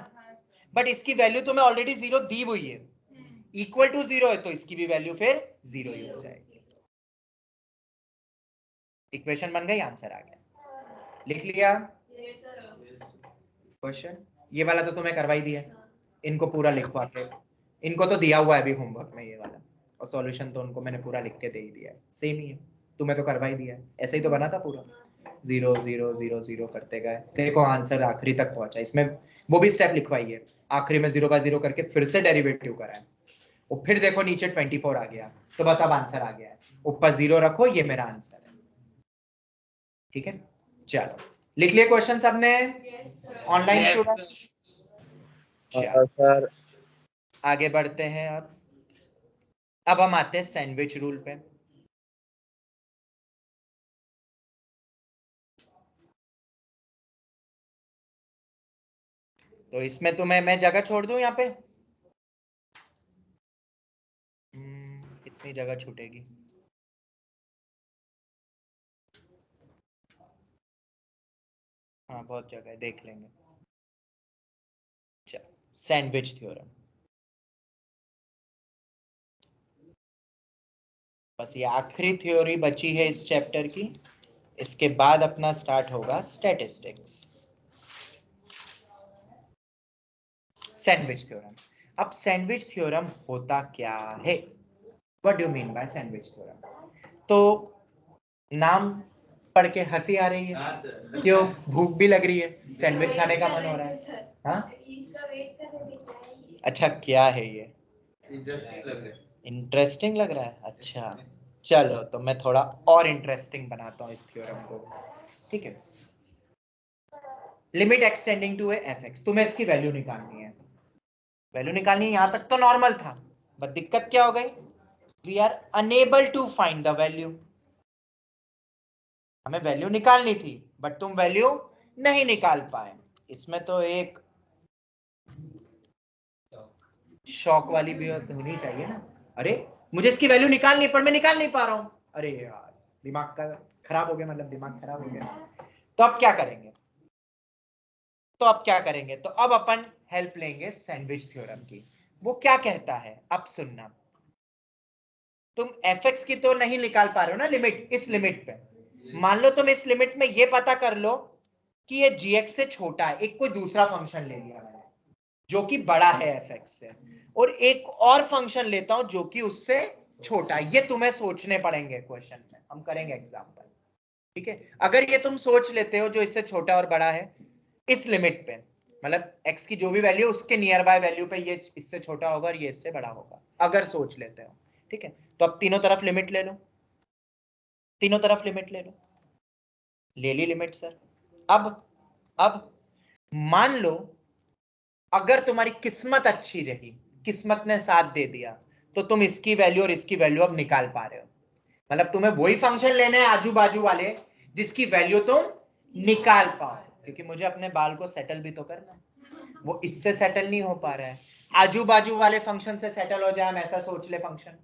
बट इसकी वैल्यू तुम्हें ऑलरेडी 0 दी हुई है, इक्वल टू 0 है, तो इसकी भी वैल्यू फिर 0 ही हो जाएगी। इक्वेशन बन गई, आंसर आ गया। लिख लिया क्वेश्चन? ये वाला तो तुम्हें करवा ही दिया, इनको पूरा लिखवा के, इनको तो दिया हुआ है अभी होमवर्क में ये वाला, और सॉल्यूशन तो उनको मैंने पूरा लिख के दे ही दिया है, सेम ही है, तुम्हें तो करवा ही दिया है, ऐसे ही तो बना था पूरा, 0 0 0 0 करते गए, देखो आंसर आखिरी तक पहुंचा। इसमें वो भी स्टेप लिखवाई है, आखिरी में 0/0 करके फिर से डेरिवेटिव करा है, और फिर देखो नीचे 24 आ गया, तो बस अब आंसर आ गया है, ऊपर 0 रखो, ये मेरा आंसर है, ठीक है। चलो लिख लिए क्वेश्चन सबने, ऑनलाइन स्टूडेंट्स? चलो सर आगे बढ़ते हैं। अब हम आते हैं सैंडविच रूल पे। तो इसमें तुम्हें मैं जगह छोड़ दूं यहाँ पे, कितनी जगह छूटेगी? हाँ बहुत जगह है, देख लेंगे। चलो सैंडविच थ्योरम, बस ये आखिरी थ्योरी बची है इस चैप्टर की। इसके बाद अपना स्टार्ट होगा स्टैटिस्टिक्स। Sandwich theorem. अब सैंडविच थ्योरम होता क्या है? What do mean by sandwich theorem? तो नाम पढ़ के हंसी आ रही है, क्यों? भूख भी लग रही है, सैंडविच खाने का मन हो रहा है। हाँ इसका वेट कर रहे थे, क्या है ये? अच्छा, क्या है ये? इंटरेस्टिंग लग रहा है। अच्छा चलो, तो मैं थोड़ा और इंटरेस्टिंग बनाता हूँ इस थ्योरम को, ठीक है। Limit x tending to f x, तुम्हें इसकी वैल्यू निकालनी है। वैल्यू निकालनी है, यहां तक तो नॉर्मल था, बट दिक्कत क्या हो गई? We are unable to find the value. हमें वैल्यू निकालनी थी, बट तुम वैल्यू नहीं निकाल पाए। इसमें तो एक शॉक वाली भी होनी चाहिए ना। अरे मुझे इसकी वैल्यू निकालनी है, पर मैं निकाल नहीं पा रहा हूं। अरे यार, दिमाग का खराब हो गया, मतलब दिमाग खराब हो गया। तो अब क्या करेंगे? तो अब अपन हेल्प लेंगे सैंडविच थ्योरम की। वो क्या कहता है, अब सुनना। तुम fx की तो नहीं निकाल पा रहे हो ना लिमिट, इस लिमिट पे। मान लो तुम इस लिमिट में ये पता कर लो कि ये gx से छोटा है। एक कोई दूसरा फंक्शन ले लिया मैंने जो कि बड़ा है fx से, और एक और फंक्शन लेता हूं जो कि उससे छोटा है। ये तुम्हें सोचने पड़ेंगे क्वेश्चन में, हम करेंगे एग्जांपल, ठीक है। अगर ये तुम सोच लेते हो जो इससे छोटा और बड़ा है इस लिमिट पे, मतलब x की जो भी वैल्यू उसके नियर बाय वैल्यू पे ये इससे छोटा होगा और ये इससे बड़ा होगा, अगर सोच लेते हो, ठीक है। तो अब तीनों तरफ लिमिट ले लो, तीनों तरफ लिमिट ले लो। ले ली लिमिट सर। अब मान लो अगर तुम्हारी किस्मत अच्छी रही, किस्मत ने साथ दे दिया, तो तुम इसकी वैल्यू और इसकी वैल्यू अब निकाल पा रहे हो। मतलब तुम्हें वही फंक्शन लेने हैं आजू बाजू वाले जिसकी वैल्यू तुम निकाल पाओ, क्योंकि मुझे अपने बाल को सेटल भी तो करना है। वो इससे सेटल नहीं हो पा रहा है, आजू बाजू वाले फंक्शन से सेटल हो जाए, हम ऐसा सोच ले फंक्शन।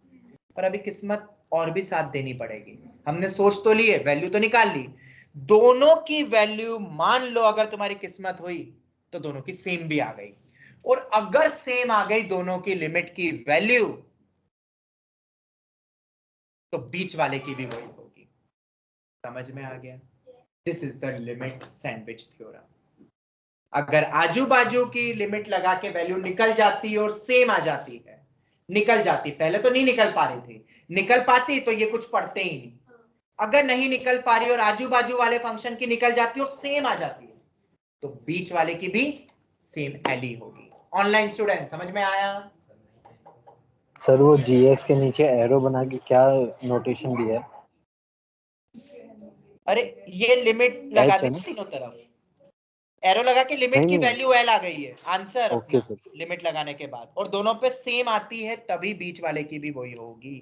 पर अभी किस्मत और भी साथ देनी पड़ेगी। हमने सोच तो ली है, वैल्यू तो निकाल ली, दोनों की वैल्यू मान लो अगर तुम्हारी किस्मत हुई तो दोनों की सेम भी आ गई, और अगर सेम आ गई दोनों की लिमिट की वैल्यू, तो बीच वाले की भी वही होगी। समझ में आ गया? This is the limit sandwich theorem. अगर आजू बाजू की लिमिट लगा के वैल्यू निकल जाती और सेम आ जाती है, निकल जाती, पहले तो नहीं निकल पा रही थी, निकल पाती तो ये कुछ पढ़ते ही नहीं। अगर नहीं निकल पा रही और आजू बाजू वाले फंक्शन की निकल जाती और सेम आ जाती है, तो बीच वाले की भी सेम एली होगी। ऑनलाइन स्टूडेंट समझ में आया? सर वो gx के नीचे एरो बना के क्या नोटेशन दिया है? अरे ये लिमिट लगा H है दी ना? तीनों तरफ, एरो लगा के लिमिट की नहीं वैल्यू एल आ गई है, आंसर ओके अपना सर। लिमिट लगाने के बाद, और दोनों पे सेम आती है तभी बीच वाले की भी वही होगी।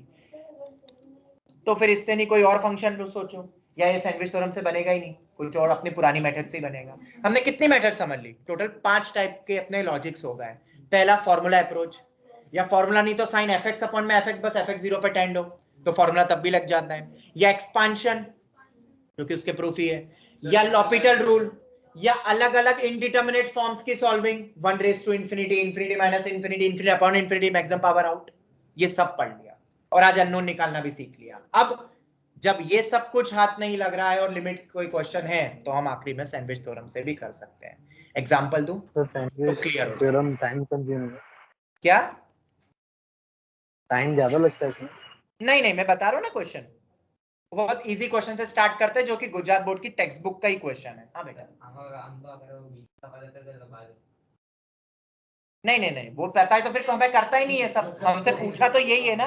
तो फिर इससे नहीं कोई और फंक्शन सोचो, या ये सैंडविच थ्योरम से बनेगा ही नहीं, कुछ और अपनी पुरानी मेथड से ही बनेगा। हमने कितनी मेथड समझ ली? टोटल 5 टाइप के अपने लॉजिक्स हो गए। पहला फॉर्मूला अप्रोच, या फॉर्मूला नहीं तो साइन एफ एक्स अपॉन में एफ एक्स, बस एफ एक्स 0 पे टेंड हो तो फॉर्मूला तब भी लग जाता है। या एक्सपांशन जो कि उसके प्रूफ ही है, या लॉपिटल रूल, या अलग अलग इनडिटर्मिनेट फॉर्म्स की solving, 1 raise to infinity, infinity minus infinity, infinity upon infinity, maximum power out, ये सब पढ़ लिया और आज अननोन निकालना भी सीख लिया। अब जब ये सब कुछ हाथ नहीं लग रहा है और लिमिट कोई क्वेश्चन है, तो हम आखिरी में सैंडविच थ्योरम से भी कर सकते हैं। एग्जांपल दूं तो तो सैंडविच क्लियर हो जाए। थ्योरम टाइम कंज्यूमिंग है, क्या? टाइम ज्यादा लगता है इसमें? नहीं नहीं, मैं बता रहा हूं ना क्वेश्चन, बहुत इजी क्वेश्चन से स्टार्ट करते हैं जो कि गुजरात बोर्ड की टेक्स्ट बुक का ही क्वेश्चन है। हाँ बेटा, नहीं नहीं नहीं, वो पता है तो फिर हमें करता ही नहीं है, सब हमसे पूछा तो यही है ना।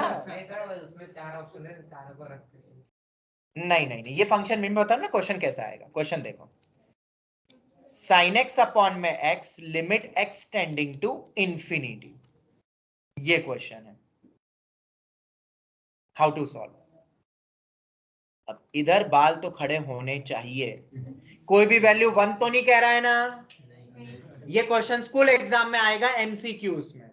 नहीं नहीं नहीं, ये फंक्शन में बता ना क्वेश्चन कैसा आएगा। क्वेश्चन देखो, sin x अपॉन में x limit x tending to infinity, ये क्वेश्चन है। How to solve? अब इधर बाल तो खड़े होने चाहिए, कोई भी वैल्यू 1 तो नहीं कह रहा है ना। ये क्वेश्चन स्कूल एग्जाम में आएगा एमसीक्यूज में,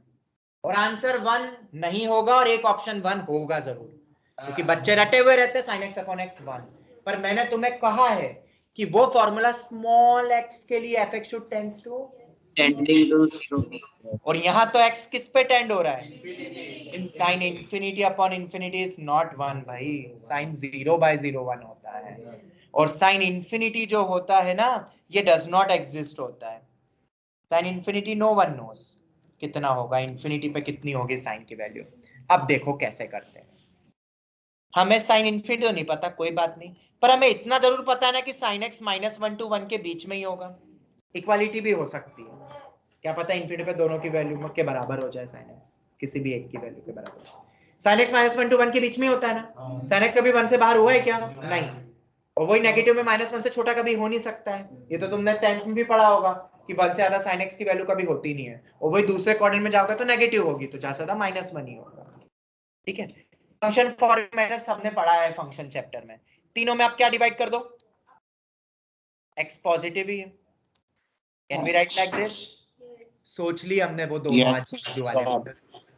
और आंसर 1 नहीं होगा और एक ऑप्शन 1 होगा जरूर, क्योंकि बच्चे रटे हुए रहते sin x अपॉन x 1। पर मैंने तुम्हें कहा है कि वो फॉर्मूला स्मॉल x के लिए f(x) should tends to, tending to 0। और यहां तो x किस पे टेंड हो रहा है? Sine infinity upon infinity is not 1 भाई, साइन 0/0 1 होता है, और साइन इंफिनिटी जो होता है ना ये डज नॉट एग्जिस्ट होता है। Sine infinity no one knows कितना होगा, इंफिनिटी पे कितनी होगी साइन की वैल्यू। अब देखो कैसे करते हैं। हमें साइन इंफिनिटी तो नहीं पता, कोई बात नहीं, पर हमें इतना जरूर पता है ना कि साइन एक्स -1 to 1 के बीच में ही होगा। इक्वालिटी भी हो सकती है, क्या पता इंफिनिटी पे दोनों की वैल्यू के बराबर हो जाए, साइन एक्स किसी भी एक की वैल्यू के बराबर। साइन एक्स -1 to 1 के बीच में होता है ना, साइन एक्स कभी 1 से बाहर हुआ है क्या? नहीं, और वही नेगेटिव में -1 से छोटा कभी हो नहीं सकता है, ये तो तुमने 10th में भी पढ़ा होगा कि 1 से ज्यादा sin x की वैल्यू कभी होती नहीं है, और वही दूसरे क्वाड्रेंट में जाओगे तो नेगेटिव होगी, तो ज्यादा से ज्यादा -1 ही होगा। ठीक है, फंक्शन फॉर्मेट सबने पढ़ा है फंक्शन चैप्टर में। तीनों में आप क्या डिवाइड कर दो, x पॉजिटिव ही है, can we write like this? सोच ली हमने वो दोनों आजू वाले,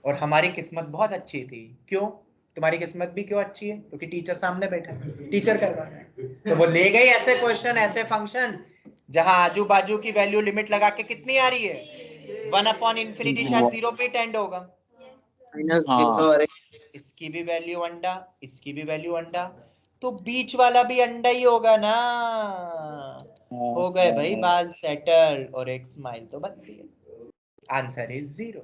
और हमारी किस्मत बहुत अच्छी थी। क्यों तुम्हारी किस्मत भी क्यों अच्छी है? क्योंकि टीचर सामने बैठा है, टीचर करवा रहा है, तो वो ले गई ऐसे क्वेश्चन, ऐसे फंक्शन जहां आजू बाजू की वैल्यू लिमिट लगा के कितनी आ रही है, 1/∞ शायद 0 पे टेंड होगा, -0 इसकी भी वैल्यू अंडा, इसकी भी वैल्यू अंडा, तो बीच वाला भी अंडा ही होगा ना। हो गए भाई बाल सेटल, और एक स्माइल तो बनती है। Answer is 0।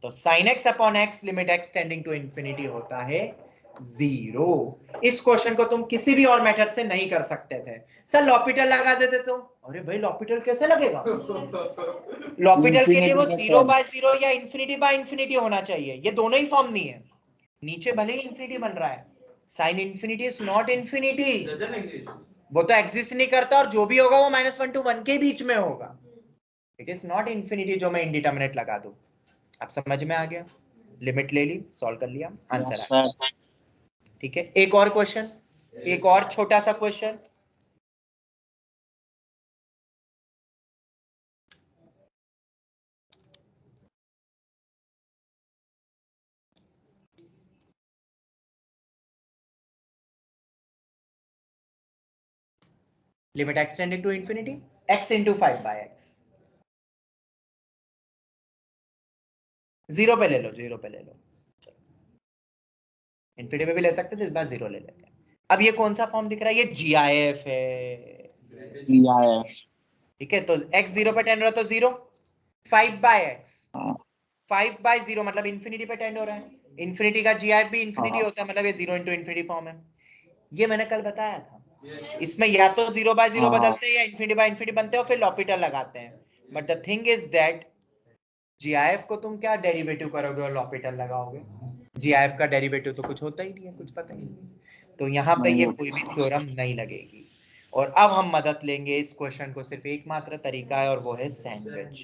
तो sin x अपॉन x limit x tending to infinity होता है 0। इस क्वेश्चन को तुम किसी भी और मेथड से नहीं कर सकते थे। सर लॉपिटल लगा देते तो, अरे भाई लॉपिटल कैसे लगेगा? लॉपिटल के लिए वो 0/0 या ∞/∞ होना चाहिए, ये दोनों ही फॉर्म नहीं है। नीचे भले ही इंफिनिटी बन रहा है, sine infinity is not infinity, वो तो एग्जिस्ट नहीं करता, और जो भी होगा वो -1 to 1 के बीच में होगा। इट इज नॉट इंफिनिटी जो मैं इंडिटरमिनेट लगा दूं। अब समझ में आ गया, लिमिट ले ली, सॉल्व कर लिया, आंसर आ गया। ठीक है, एक और क्वेश्चन, एक और छोटा सा question. Limit x tending to infinity, x into 5/x, 0 पे ले लो, 0 पे ले लो, इंफिनिटी पे भी ले सकते थे, इस बार 0 ले लेते हैं। अब ये कौन सा फॉर्म दिख रहा है? ये GIF है। ठीक है, तो x 0 पे टेंड हो रहा है तो 0, 5/x, 5/0 मतलब इंफिनिटी पे टेंड हो रहा है, इंफिनिटी का GIF भी इंफिनिटी होता है, मतलब ये 0 into इंफिनिटी फॉर्म है। ये मैंने कल बताया था, इसमें या तो 0/0 बदलते हैं या ∞/∞ बनते हैं और फिर लॉपिटल लगाते हैं। But the thing is that GIF को तुम क्या डेरिवेटिव करोगे और लॉपिटल लगाओगे? GIF का डेरिवेटिव तो कुछ होता ही नहीं है, कुछ पता ही नहीं, तो यहाँ पे ये कोई भी थ्योरम नहीं लगेगी। और अब हम मदद लेंगे इस क्वेश्चन को, सिर्फ एकमात्र तरीका है और वो है सैंडविच।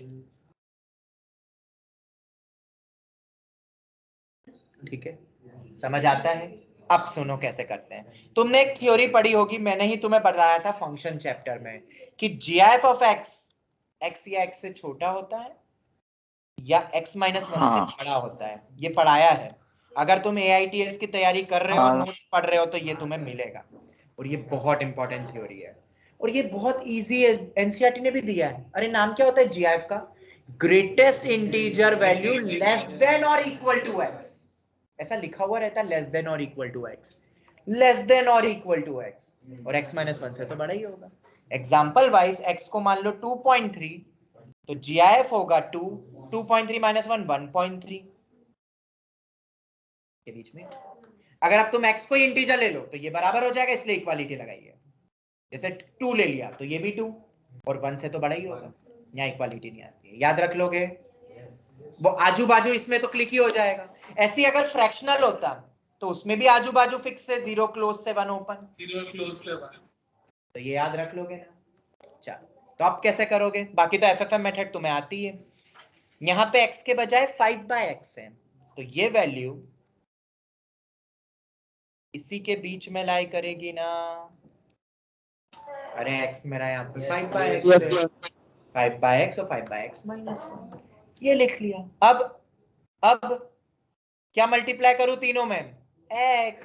ठीक है, समझ आता है? अब सुनो कैसे करते हैं। तुमने एक थ्योरी पढ़ी होगी, मैंने ही तुम्हें बताया था फंक्शन चैप्टर में, कि GIF ऑफ x, x या x से छोटा होता है या x -1 से बड़ा होता है, ये पढ़ाया है। अगर तुम AITS की तैयारी कर रहे हो, नोट्स पढ़ रहे हो, तो ये तुम्हें मिलेगा, और ये बहुत इंपॉर्टेंट थ्योरी है, और ये बहुत इजी है, NCERT ने भी दिया है। अरे नाम क्या होता है GIF का? Greatest integer value less than और इक्वल टू x, ऐसा लिखा हुआ रहता है, लेस देन और equal to x, less than और इक्वल टू x, और x -1 से तो बड़ा ही होगा। एग्जांपल वाइज x को मान लो 2.3, तो GIF होगा 2, 2.3 -1 1.3 के बीच में। अगर अब तुम x को इंटीजर ले लो तो ये बराबर हो जाएगा, इसलिए इक्वालिटी लगाइए। जैसे 2 ले लिया तो ये भी 2, और 1 से तो बड़ा ही होगा, यहाँ इक्वालिटी नहीं आती है, याद रख लोगे? वो आजू बाजू इसमें तो क्लिक ही हो जाएगा। ऐसी अगर फ्रैक्शनल होता तो उसमें भी आजू बाजू फिक्स से 0 क्लोज से 1 ओपन, 0 क्लोज से 1, तो ये याद रख लोगे ना। चलो, तो आप कैसे करोगे? बाकी तो FFM मेथड तुम्हें आती है। यहाँ पे x के बजाय 5/x है, तो ये वैल्यू इसी के बीच में लाई करेगी ना। अरे x मेरा यहाँ पे 5/x है, 5/x और 5/x -1, ये लिख लिया। अब क्या मल्टीप्लाई करूं तीनों में? x,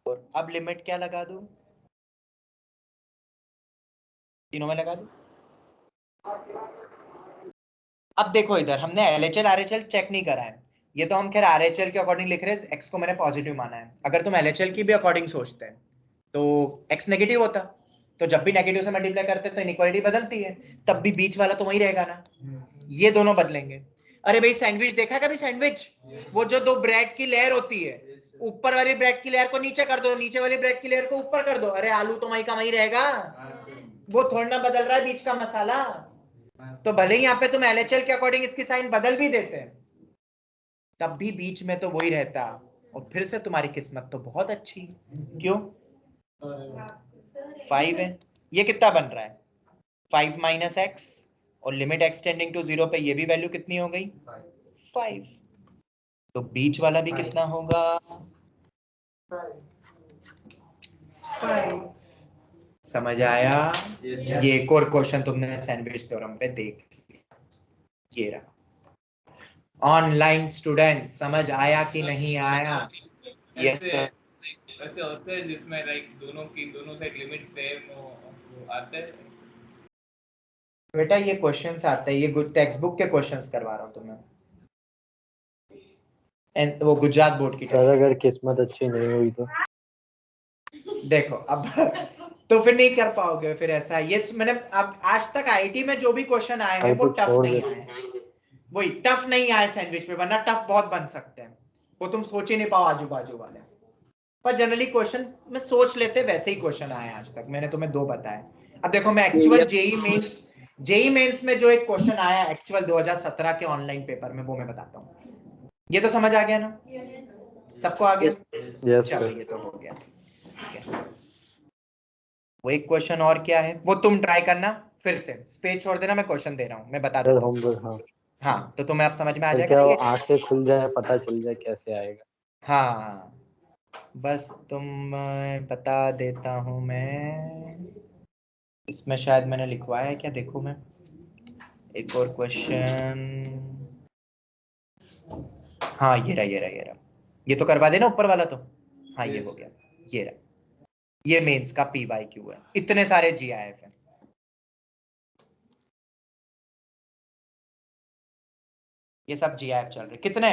और अब लिमिट क्या लगा दूं, तीनों में लगा दूं। अब देखो इधर हमने LHL RHL चेक नहीं करा है, ये तो हम खैर RHL के अकॉर्डिंग लिख रहे हैं, x को मैंने पॉजिटिव माना है। अगर तुम LHL की भी अकॉर्डिंग सोचते हैं तो x नेगेटिव होता, तो जब भी नेगेटिव से मल्टीप्लाई करते हैं तो इनइक्वालिटी बदलती है, तब भी बीच वाला तो वही रहेगा ना, ये दोनों बदलेंगे। अरे भाई सैंडविच देखा कभी सैंडविच, वो जो दो ब्रेड की लेयर होती है, ऊपर वाली ब्रेड की लेयर को नीचे कर दो, नीचे वाली ब्रेड की लेयर को ऊपर कर दो, अरे आलू तो वही का वही रहेगा, वो थोड़ा ना बदल रहा है बीच का मसाला। तो भले ही यहाँ पे तुम LHL के अकॉर्डिंग इसकी साइन बदल भी देते हैं, तब भी बीच में तो वही रहता। और फिर से तुम्हारी किस्मत तो बहुत अच्छी, क्यों 5 है, ये कितना बन रहा है 5 माइनस एक्स, और लिमिट एक्स टेंडिंग टू 0 पे ये भी वैल्यू कितनी हो गई 5, तो बीच वाला भी कितना होगा 5। समझ आया? ये एक और क्वेश्चन तुमने सैंडविच थ्योरम पे देख लिया, ये रहा। ऑनलाइन स्टूडेंट्स समझ आया कि नहीं आया? ऐसे होते हैं जिसमें लाइक दोनों साइड लिमिट सेम हो, वो आते हैं। बेटा ये क्वेश्चंस आते हैं, ये टेक्स्ट बुक के क्वेश्चंस करवा रहा हूँ तुम्हें, वो गुजरात बोर्ड की। सर अगर किस्मत अच्छी नहीं हुई तो देखो अब तो फिर नहीं कर पाओगे फिर, ऐसा ये मैंने अब आज तक आईटी में जो भी क्वेश्चन आए हैं वो टफ नहीं आए, वही टफ नहीं आए सैंडविच पे, वरना टफ बहुत बन सकते हैं, वो तुम सोच ही नहीं पाओ आजू बाजू वाले। पर जनरली क्वेश्चन में सोच लेते वैसे ही क्वेश्चन आए आज तक, मैंने तुम्हें 2 बताए। अब देखो मैं एक्चुअल जेई मेंस में जो एक क्वेश्चन आया एक्चुअल 2017 के ऑनलाइन पेपर में, वो मैं बताता हूँ। ये तो समझ आ गया ना सबको? आ गया? चलो ये तो हो गया। ठीक है, वो एक क्वेश्चन और क्या है वो तुम ट्राई करना, फिर से स्पेस छोड़ देना, मैं क्वेश्चन दे रहा हूँ, मैं बता देता हूँ। हाँ तो तुम्हें अब समझ में आ जाएगा क्या ना वो ये? आंखें खुल जाए पता चल जाए कैसे आएगा? हाँ बस तुम बता देता हूँ मैं, इसमें शायद मैंने लिखवाया है क्या, देखो मैं एक और क्वेश्चन, हाँ ये रहा ये रहा ये रहा, ये तो करवा देना ऊपर वाला तो, हाँ ये हो गया, ये रहा, ये मेंस का PYQ है, इतने सारे GIF है। ये सब GIF चल रहे, कितने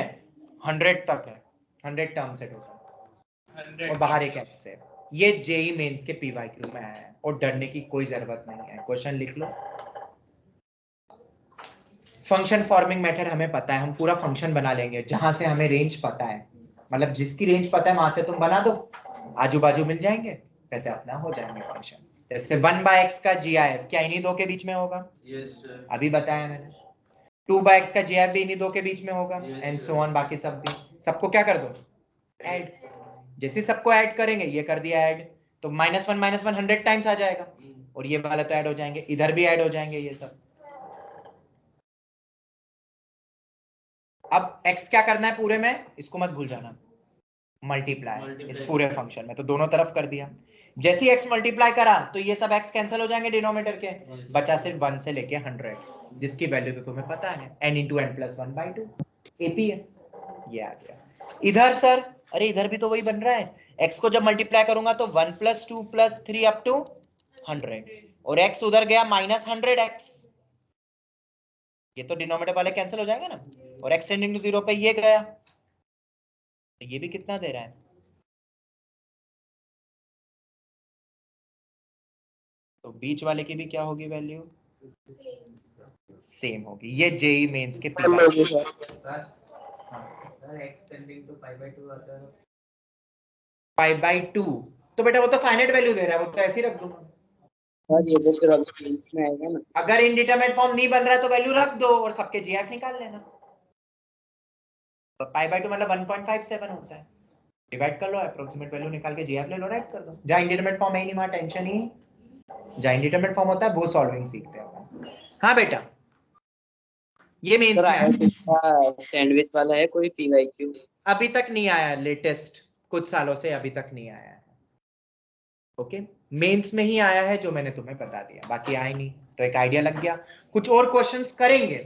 100 तक है, 100 टर्म्स है टोटल, और बाहर एक एक्स है। ये जेई मेंस के PYQ में आया है, और डरने की कोई जरूरत नहीं है, क्वेश्चन लिख लो। फंक्शन फॉर्मिंग मेथड हमें पता है, हम पूरा फंक्शन बना लेंगे जहां से हमें रेंज पता है, मतलब जिसकी रेंज पता है वहां से तुम बना दो, आजू बाजू मिल जाएंगे, वैसे अपना हो जाएंगे फंक्शन। जैसे 1/x का GIF क्या इन्हीं दो के बीच में होगा? अभी बताया मैंने। 2/x का GIF भी इन्हीं दो के बीच में होगा, एंड सो ऑन, बाकी सब भी। सबको क्या कर दो ऐड, जैसे सबको ऐड करेंगे, ये कर दिया ऐड, तो -1 100 टाइम्स आ जाएगा, और ये वाला तो ऐड हो जाएंगे, इधर भी ऐड हो जाएंगे ये सब। अब x क्या करना है पूरे में, इसको मत भूल जाना, मल्टीप्लाई इस पूरे फंक्शन में, तो दोनों तरफ कर दिया। जैसे ही x मल्टीप्लाई करा तो ये सब x कैंसिल हो जाएंगे डिनोमिनेटर के, बचा सिर्फ 1 से लेके 100, जिसकी वैल्यू तो तुम्हें पता है n × n + 1/2 AP है, ये आ गया। इधर सर, अरे इधर भी तो वही बन रहा है, x को जब मल्टीप्लाई करूंगा तो 1 + 2 + 3 अप टू 100, और x उधर गया -100x, ये तो डिनोमिनेटर वाले कैंसिल हो जाएगा ना, और x टेंडिंग टू 0 पे ये गया, तो ये भी कितना दे रहा है, तो बीच वाले की भी क्या होगी वैल्यू, सेम होगी। ये जेई मेंस के π/2, तो बेटा वो तो फाइनाइट वैल्यू दे रहा है, वो तो ऐसे ही रख दूंगा। ये तो फिर अब मेंस में आएगा ना। अगर इनडिटरमिनेट फॉर्म नहीं बन रहा है तो वैल्यू रख दो और सबके GIF निकाल लेना, तो π/2 मतलब 1.57 होता है, डिवाइड कर लो, अप्रोक्सीमेट वैल्यू निकाल के GIF ले लो, राइट कर दो। जहां इंडिटरमिनेट फॉर्म है ही नहीं वहां टेंशन ही, जहां इंडिटरमिनेट फॉर्म होता है वो सॉल्विंग सीखते हैं। हाँ बेटा ये मेंस में आया, सैंडविच वाला है कोई PYQ? अभी तक नहीं आया, लेटेस्ट कुछ सालों से अभी तक नहीं आया है। ओके, मेंस में ही आया है जो मैंने तुम्हें बता दिया, बाकी आया नहीं, तो एक आइडिया लग गया। कुछ और क्वेश्चंस करेंगे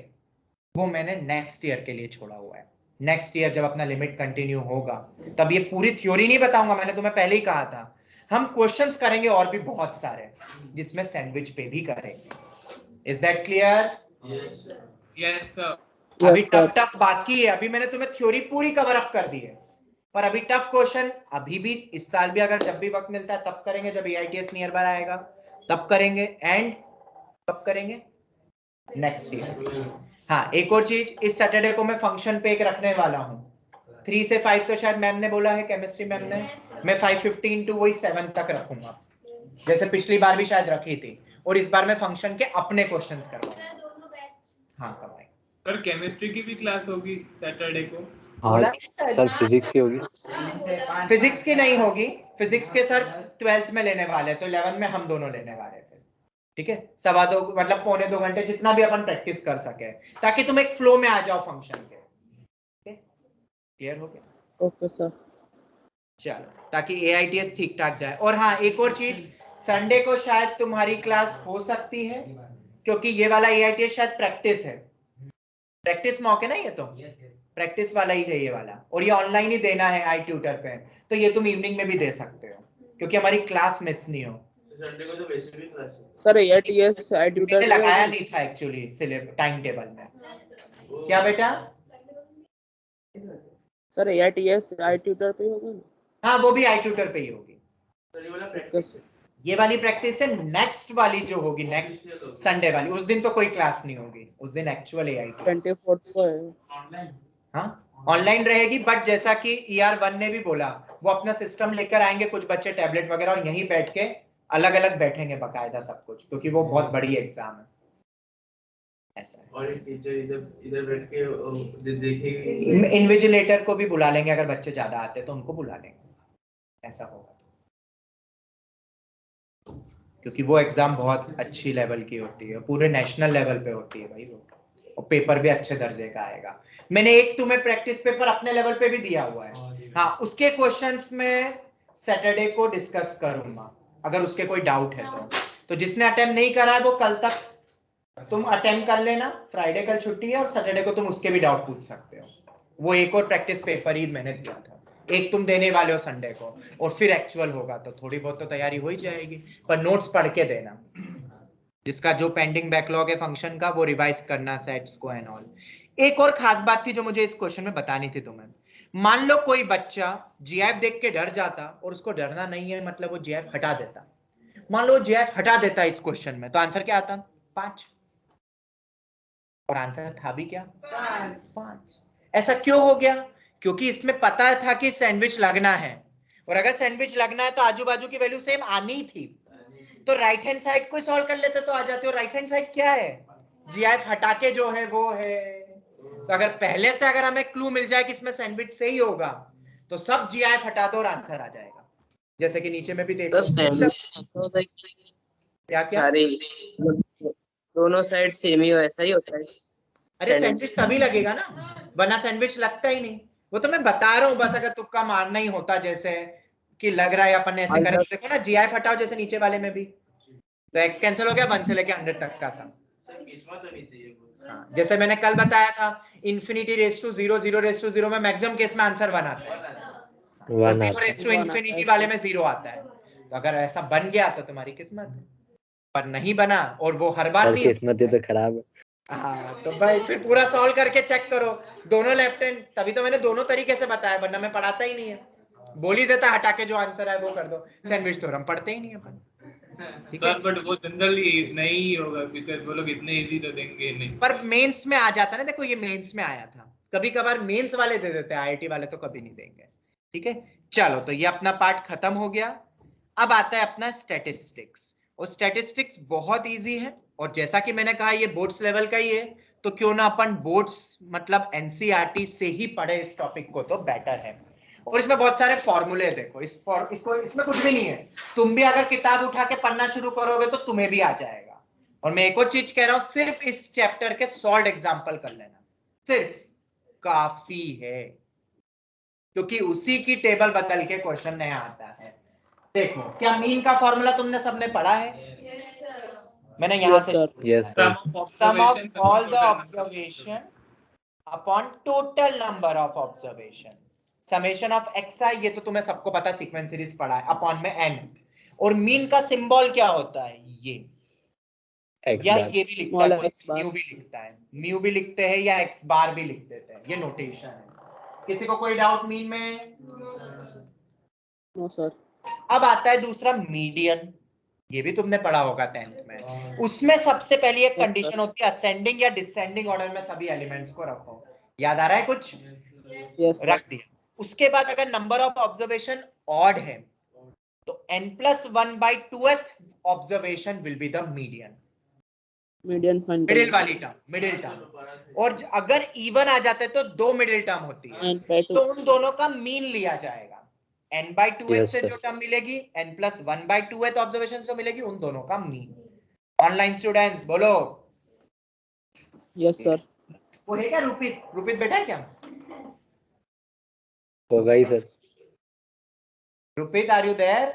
वो मैंने नेक्स्ट ईयर के लिए छोड़ा हुआ है, नेक्स्ट ईयर जब अपना लिमिट कंटिन्यू होगा तब ये पूरी थ्योरी नहीं बताऊंगा, मैंने तुम्हें पहले ही कहा था हम क्वेश्चंस करेंगे और भी बहुत सारे जिसमें सैंडविच पे भी करेंगे। Is that clear? Yes sir. अभी टफ बाकी है, अभी मैंने तुम्हें थ्योरी पूरी कवर अप कर दी है, पर अभी टफ क्वेश्चन अभी भी इस साल भी अगर जब भी वक्त मिलता है तब करेंगे, जब AITS नियर बाय आएगा तब करेंगे, एंड कब करेंगे? Next year. हाँ, एक और चीज, इस सैटरडे को मैं फंक्शन पे एक रखने वाला हूँ 3 से 5, तो शायद मैम ने बोला है, केमिस्ट्री मैम ने, मैं 5:15 टू वही 7 तक रखूंगा, जैसे पिछली बार भी शायद रखी थी, और इस बार मैं फंक्शन के अपने क्वेश्चंस करवाऊंगा। हाँ कब आए सर केमिस्ट्री की भी क्लास होगी सैटरडे को? हाँ सर, फिजिक्स की होगी। फिजिक्स की नहीं होगी, फिजिक्स के सर 12th में लेने वाले हैं, तो 11th में हम दोनों लेने वाले हैं। ठीक है, 2.25 मतलब 1.25 घंटे जितना भी अपन प्रैक्टिस कर सके, ताकि तुम एक फ्लो में आ जाओ फंक्शन के। क्लियर हो गया? Okay sir. चलो, ताकि AITS ठीक ठाक जाए। और हाँ, एक और चीज, संडे को शायद तुम्हारी क्लास हो सकती है, क्योंकि ये वाला AITS शायद प्रैक्टिस है, प्रैक्टिस मॉक है ना ये, तो प्रैक्टिस वाला ही है ये वाला, और ये ऑनलाइन ही देना है iTutor पे, तो ये तुम इवनिंग में भी दे सकते हो, क्योंकि हमारी क्लास मिस नहीं हो। संडे को तो वैसे भी क्लास है सर AITS iTutor मैंने लगाया नहीं था एक्चुअली टाइम टेबल में। क्या बेटा? सर AITS iTutor पे होगा ना? हाँ, वो भी iTutor पे ही होगी। सर ये वाला प्रैक्टिस है। ये वाली प्रैक्टिस है, नेक्स्ट वाली जो होगी नेक्स्ट संडे वाली, उस दिन तो कोई क्लास नहीं होगी, उस दिन एक्चुअल AITS 24th को है। ऑनलाइन हाँ ऑनलाइन रहेगी, बट जैसा कि ER1 ने भी बोला, वो अपना सिस्टम लेकर आएंगे, कुछ बच्चे टैबलेट वगैरह, और यहीं बैठ के अलग अलग बैठेंगे बकायदा सब कुछ, क्योंकि वो बहुत बड़ी एग्जाम है। ऐसा है। और एक टीचर इधर इधर बैठ के देखेगी। इन्विजिलेटर को भी बुला लेंगे, अगर बच्चे ज्यादा आते तो उनको बुला लेंगे, ऐसा होगा तो। क्योंकि वो एग्जाम बहुत अच्छी लेवल की होती है, पूरे नेशनल लेवल पे होती है भाई वो, और पेपर भी अच्छे दर्जे का आएगा। मैंने एक तुम्हें प्रैक्टिस पेपर अपने लेवल पे भी दिया हुआ है, हाँ उसके क्वेश्चंस में सैटरडे को डिस्कस करूंगा, अगर उसके कोई डाउट है तो जिसने अटेम्प्ट नहीं करा है वो कल तक तुम अटेम्प्ट कर लेना, फ्राइडे कल छुट्टी है, और सैटरडे को तुम उसके भी डाउट पूछ सकते हो। वो एक और प्रैक्टिस पेपर ही मैंने दिया था, एक तुम देने वाले हो संडे को, और फिर एक्चुअल होगा तो थोड़ी बहुत तो तैयारी हो ही जाएगी, पर नोट्स पढ़ के देना, जिसका जो पेंडिंग बैकलॉग है फंक्शन का वो रिवाइज करना, सेट्स को एंड ऑल। एक और खास बात थी जो मुझे इस क्वेश्चन में बतानी थी तुम्हें, मान लो कोई बच्चा GIF देख के डर जाता, और उसको डरना नहीं है, मतलब वो GIF हटा देता, मान लो GIF हटा देता इस क्वेश्चन में, तो आंसर क्या आता? 5, और आंसर था भी क्या? 5। ऐसा क्यों हो गया? क्योंकि इसमें पता था कि सैंडविच लगना है, और अगर सैंडविच लगना है तो आजू बाजू की वैल्यू सेम आनी थी, तो राइट हैंड साइड को सॉल्व कर लेते तो आ जाते हो। राइट हैंड साइड क्या है? GIF हटा के जो है वो है, तो अगर पहले से अगर हमें क्लू मिल जाए कि इसमें सैंडविच सही होगा, तो सब GIF हटा दो और आंसर आ जाएगा, जैसे कि नीचे में भी देखो। ऐसा होता है कि क्या सारे दोनों साइड सेम ही हो, ऐसा ही होता है। अरे सैंडविच तभी लगेगा ना, वरना सैंडविच लगता ही नहीं। वो तो मैं बता रहा हूँ बस, अगर तुक्का मारना ही होता, जैसे कि लग रहा है अपन ने ऐसे करें, देखो ना GIF हटाओ जैसे नीचे वाले में भी, तो x कैंसिल हो गया 1 से लेके 100 तक का सम। हाँ, जैसे मैंने कल बताया था, infinity raise to 0 0 raise to 0 में मैक्सिमम केस में आंसर 1 आता है, और 0 रेस टू इन्फिनिटी वाले में 0 आता है। तो अगर ऐसा बन गया तो तुम्हारी किस्मत है, पर नहीं बना, और वो हर बार नहीं, किस्मत तो खराब है। हाँ तो भाई फिर पूरा सॉल्व करके चेक करो, दोनों लेफ्ट हैंड, तभी तो मैंने दोनों तरीके से बताया, वरना मैं पढ़ाता ही नहीं है, बोल ही देता हटा के जो आंसर है वो कर दो। सैंडविच तो हम पढ़ते ही नहीं अपन, सर बट वो जनरली नहीं होगा, बिकॉज़ वो लोग इतने इजी तो देंगे नहीं। पर मेंस में आ जाता ना, देखो ये मेंस में आया था, कभी कभार मेंस वाले दे देते हैं, IIT वाले तो कभी नहीं देंगे। ठीक है, चलो तो ये अपना पार्ट खत्म हो गया। अब आता है अपना स्टैटिस्टिक्स, और स्टैटिस्टिक्स बहुत इजी है, और जैसा कि मैंने कहा ये बोर्ड्स लेवल का ही है, तो क्यों ना अपन बोर्ड्स मतलब NCERT से ही पढ़े इस टॉपिक को, तो बेटर है। और इसमें बहुत सारे फॉर्मूले देखो, इसमें कुछ भी नहीं है, तुम भी अगर किताब उठा के पढ़ना शुरू करोगे तो तुम्हें भी आ जाएगा। और मैं एक और चीज कह रहा हूं, सिर्फ इस चैप्टर के सॉल्व एग्जाम्पल कर लेना, सिर्फ काफी है, क्योंकि उसी की टेबल बदल के क्वेश्चन नया आता है। देखो, क्या मीन का फॉर्मूला तुमने सबने पढ़ा है? मैंने यहां से yes sir. Sum of all the observation upon total number of observation, summation of xi, ये तो तुम्हें सबको पता, सीक्वेंस सीरीज पढ़ा है, अपॉन में n, और मीन का सिंबल क्या होता है, ये X या बार। ये भी लिखता है, म्यू भी लिखता है, म्यू भी लिखते हैं या x बार भी लिख देते हैं, ये नोटेशन है। किसी को कोई डाउट मीन में? No sir. अब आता है दूसरा मीडियन, ये भी तुमने पढ़ा होगा 10th में। उसमें सबसे पहली एक कंडीशन होती है असेंडिंग या डिसेंडिंग ऑर्डर में सभी एलिमेंट्स को रखो। याद आ रहा है कुछ? रख दिया। उसके बाद अगर नंबर ऑफ ऑब्जर्वेशन ऑड है तो n+1/2th observation will be the median, median middle वाली टर्म, मिडिल टर्म। और अगर इवन आ जाते तो दो मिडिल टर्म होती है, तो उन दोनों का मीन लिया जाएगा। n/2th से जो टर्म मिलेगी, n+1/2th ऑब्जर्वेशन से मिलेगी, उन दोनों का मीन। ऑनलाइन स्टूडेंट्स बोलो। Yes sir. वो है क्या रूपित? रूपित बैठा है क्या? होगा ही sir. Rupit, are you there?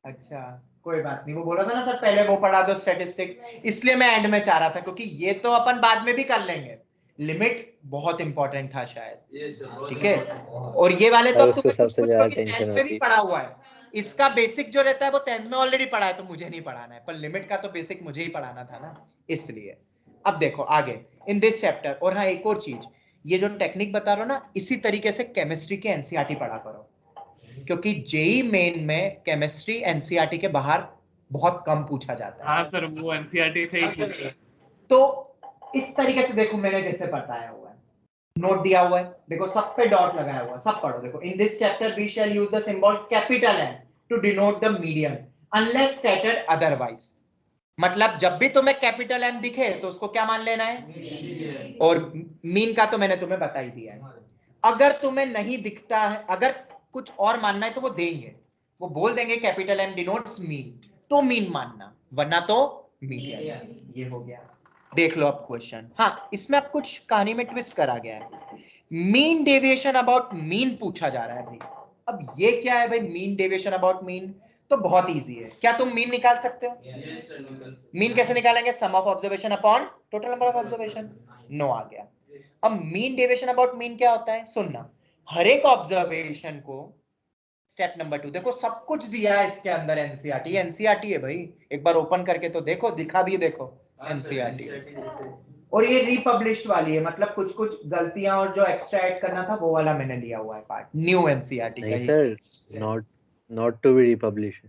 अच्छा कोई बात नहीं, वो बोला था ना सर पहले वो पढ़ा दो स्टैटिस्टिक्स, इसलिए मैं एंड में चाह रहा था, क्योंकि ये तो अपन बाद में भी कर लेंगे। लिमिट बहुत इंपॉर्टेंट था शायद, ठीक है। और ये वाले तो अब तुम्हें कुछ टेंथ में भी पढ़ा हुआ है, इसका बेसिक जो रहता है वो 10th में ऑलरेडी पढ़ा है, तो मुझे नहीं पढ़ाना है, पर लिमिट का तो बेसिक मुझे ही पढ़ाना था ना, इसलिए। अब देखो आगे इन दिस चैप्टर। और हाँ एक और चीज, ये जो टेक्निक बता रहा हूँ ना, इसी तरीके से केमिस्ट्री के एनसीईआरटी पढ़ा करो, क्योंकि जेई मेन में केमिस्ट्री एनसीईआरटी के बाहर बहुत कम पूछा जाता है। हाँ सर, वो एनसीईआरटी से ही पूछते हैं। तो इस तरीके से देखो, मैंने जैसे बताया हुआ है, नोट दिया हुआ है, देखो सब पे डॉट लगाया हुआ है, सब पढ़ो। देखो in this chapter we shall use the symbol capital N to denote the median unless stated otherwise. मतलब जब भी तुम्हें कैपिटल एम दिखे तो उसको क्या मान लेना है, और मीन का तो मैंने तुम्हें बता ही दिया है। अगर तुम्हें नहीं दिखता है, अगर कुछ और मानना है तो वो देंगे, वो बोल देंगे कैपिटल एम डिनोट्स मीन, तो मीन मानना, वरना तो मीडियन। ये हो गया। देख लो अब क्वेश्चन। हाँ इसमें अब कुछ कहानी में ट्विस्ट करा गया है, मीन डेविएशन अबाउट मीन पूछा जा रहा है भाई। अब ये क्या है भाई, मीन डेविएशन अबाउट मीन? तो बहुत इजी है। क्या तुम मीन निकाल सकते हो? मीन कैसे निकालेंगे? Sum of observation upon total number of observation. No आ गया। अब मीन डेविएशन अबाउट मीन क्या होता है, सुनना। हर एक ऑब्जर्वेशन को, स्टेप नंबर 2, देखो सब कुछ दिया है इसके अंदर, एनसीईआरटी एनसीईआरटी है भाई, एक बार ओपन करके तो देखो, दिखा भी देखो एनसीईआरटी। और ये रिपब्लिश्ड वाली है, मतलब कुछ कुछ गलतियां और जो एक्स्ट्रा ऐड करना था वो वाला मैंने लिया हुआ है पार्ट, न्यू एनसीईआरटी का। नहीं सर, नॉट टू बी रिपब्लिश्ड।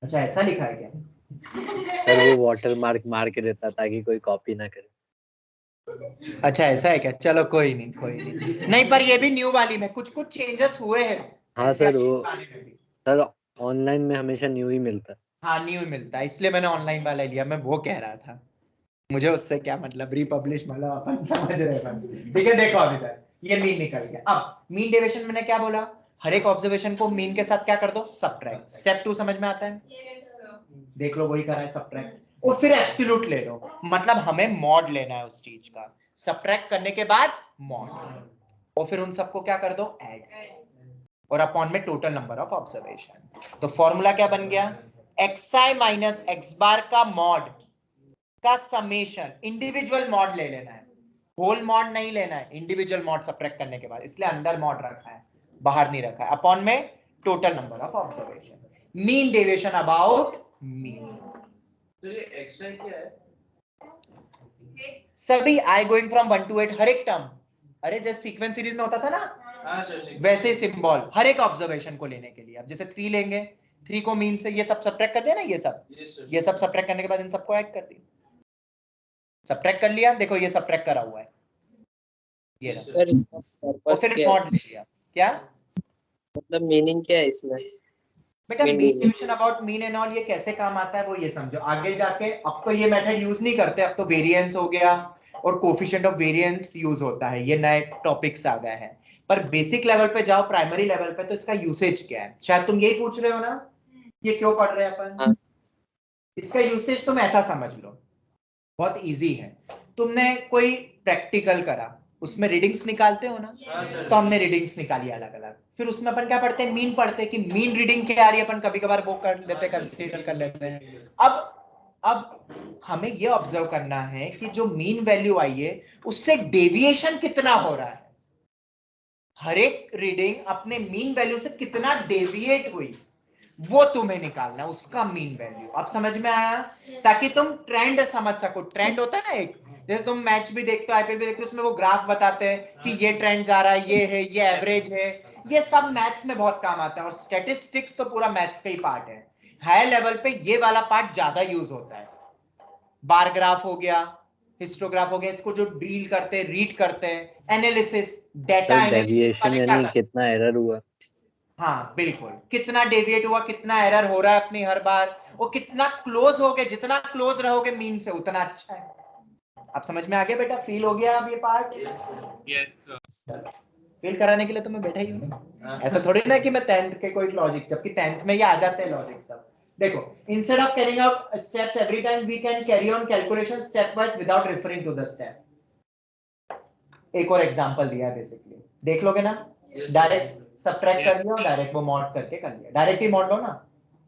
अच्छा ऐसा लिखा है क्या? सर वो वाटर मार्क मार के देता ताकि कोई कॉपी ना करे। अच्छा ऐसा है क्या? चलो कोई नहीं, कोई नहीं। नहीं पर ये भी न्यू वाली में कुछ कुछ चेंजेस हुए हैं। हाँ सर, वो सर ऑनलाइन में हमेशा न्यू ही मिलता है। हाँ न्यू मिलता है, इसलिए मैंने ऑनलाइन वाला लिया, मैं वो कह रहा था, मुझे उससे क्या मतलब, रिपब्लिश मतलब अपन समझ रहे हैं बस। ठीक है देखो अभी तक ये मीन निकल गया। अब मीन डेविएशन मैंने क्या बोला, हर एक ऑब्जर्वेशन को मीन के साथ क्या कर दो, सबट्रैक्ट। स्टेप 2 समझ में आता है? देख लो वही करा है, सबट्रैक्ट। और फिर एब्सोल्यूट ले लो, मतलब हमें मॉड लेना है उस चीज का, सबट्रैक्ट करने के बाद मॉड, और फिर उन सबको क्या कर दो, ऐड, और अपॉन में टोटल नंबर ऑफ ऑब्जर्वेशन। तो फॉर्मूला क्या बन गया, xi माइनस x बार का मॉड का समेशन, इंडिविजुअल मॉड ले लेना है, होल मॉड नहीं लेना है, इंडिविजुअल मॉड सबट्रैक्ट करने के बाद, इसलिए अंदर मॉड रखा है, बाहर नहीं रखा है, अपॉन में total number of observation, mean deviation about mean. तो ये एक्स क्या है? सभी i गोइंग फ्रॉम 1 to 8, हर एक टर्म, अरे जैसे सीक्वेंस सीरीज में होता था ना, हाँ सर, वैसे सिंबल हर एक ऑब्जर्वेशन को लेने के लिए। अब जैसे 3 लेंगे, 3 को मीन से ये सब सबट्रैक्ट कर देना, ये सब सबट्रैक्ट करने के बाद इन सबको ऐड कर दिया, सबट्रैक्ट कर लिया, देखो ये सबट्रैक्ट करा हुआ है, ये रहा। सर इसका और पर्पस फिर क्या मॉड है, ले लिया। क्या मतलब मीनिंग क्या है इसमें? बेटा, Mean mean deviation. Deviation about mean and all ये कैसे काम आता है वो ये समझो आगे जाके। अब तो ये मेथड यूज नहीं करते, अब तो वेरिएंस हो गया और कोफिशिएंट ऑफ वेरिएंस यूज होता है, ये नए टॉपिक्स आ गए हैं। पर बेसिक लेवल पे जाओ, प्राइमरी लेवल पे, तो इसका यूसेज क्या है, शायद तुम यही पूछ रहे हो ना, ये क्यों पढ़ रहे हैं अपन। हाँ। इसका यूसेज तुम ऐसा समझ लो, बहुत इजी है। तुमने कोई प्रैक्टिकल करा, उसमें रीडिंग्स निकालते हो ना, तो हमने रीडिंग्स निकाली अलग अलग, फिर उसमें अपन क्या पढ़ते हैं, मीन पढ़ते हैं कि मीन रीडिंग क्या आ रही है, अपन कभी कभार वो कर लेते हैं, कंसीडर कर लेते हैं। अब अब हमें ये ऑब्जर्व करना है कि जो मीन वैल्यू आई है उससे डेविएशन कितना हो रहा है, हर एक रीडिंग अपने मीन वैल्यू से कितना डेविएट हुई वो तुम्हें निकालना, उसका मीन वैल्यू। अब समझ में आया? ताकि तुम ट्रेंड समझ सको। ट्रेंड होता है ना एक, जैसे तुम मैच भी देखते हो, आईपीएल भी देखते हो, उसमें वो ग्राफ बताते हैं कि ये ट्रेंड जा रहा है, ये है, ये एवरेज है, ये सब मैथ्स में बहुत काम आता है। और स्टैटिस्टिक्स तो पूरा मैथ्स का ही पार्ट है। हाई लेवल पे ये वाला पार्ट ज्यादा यूज होता है। बार ग्राफ हो गया, हिस्टोग्राफ हो गया, इसको जो डील करते हैं, रीड करते हैं, एनालिसिस, डेटा एनालिसिस डेविएशन वाले क्या यानी करते हैं? कितना एरर हुआ। हाँ बिल्कुल, कितना डेविएट हुआ, कितना एरर हो रहा है अपनी हर बार, वो कितना क्लोज हो गए, जितना क्लोज रहोगे मीन से उतना अच्छा है। अब समझ में आ गया बेटा? फील हो गया अब ये पार्ट? यस फील कराने के लिए तो मैं बैठा ही हूँ ना। ऐसा थोड़ी ना कि मैं 10th के कोई लॉजिक, जबकि 10th में ये आ जाते हैं लॉजिक सब। देखो, instead of carrying out steps every time we can carry on calculation step wise without referring to the step. एक और एग्जांपल दिया है बेसिकली, देख लोगे ना? डायरेक्ट सब्ट्रैक्ट कर लिया, डायरेक्ट वो मॉड करके कर लिया। डायरेक्ट ही मॉड लो ना,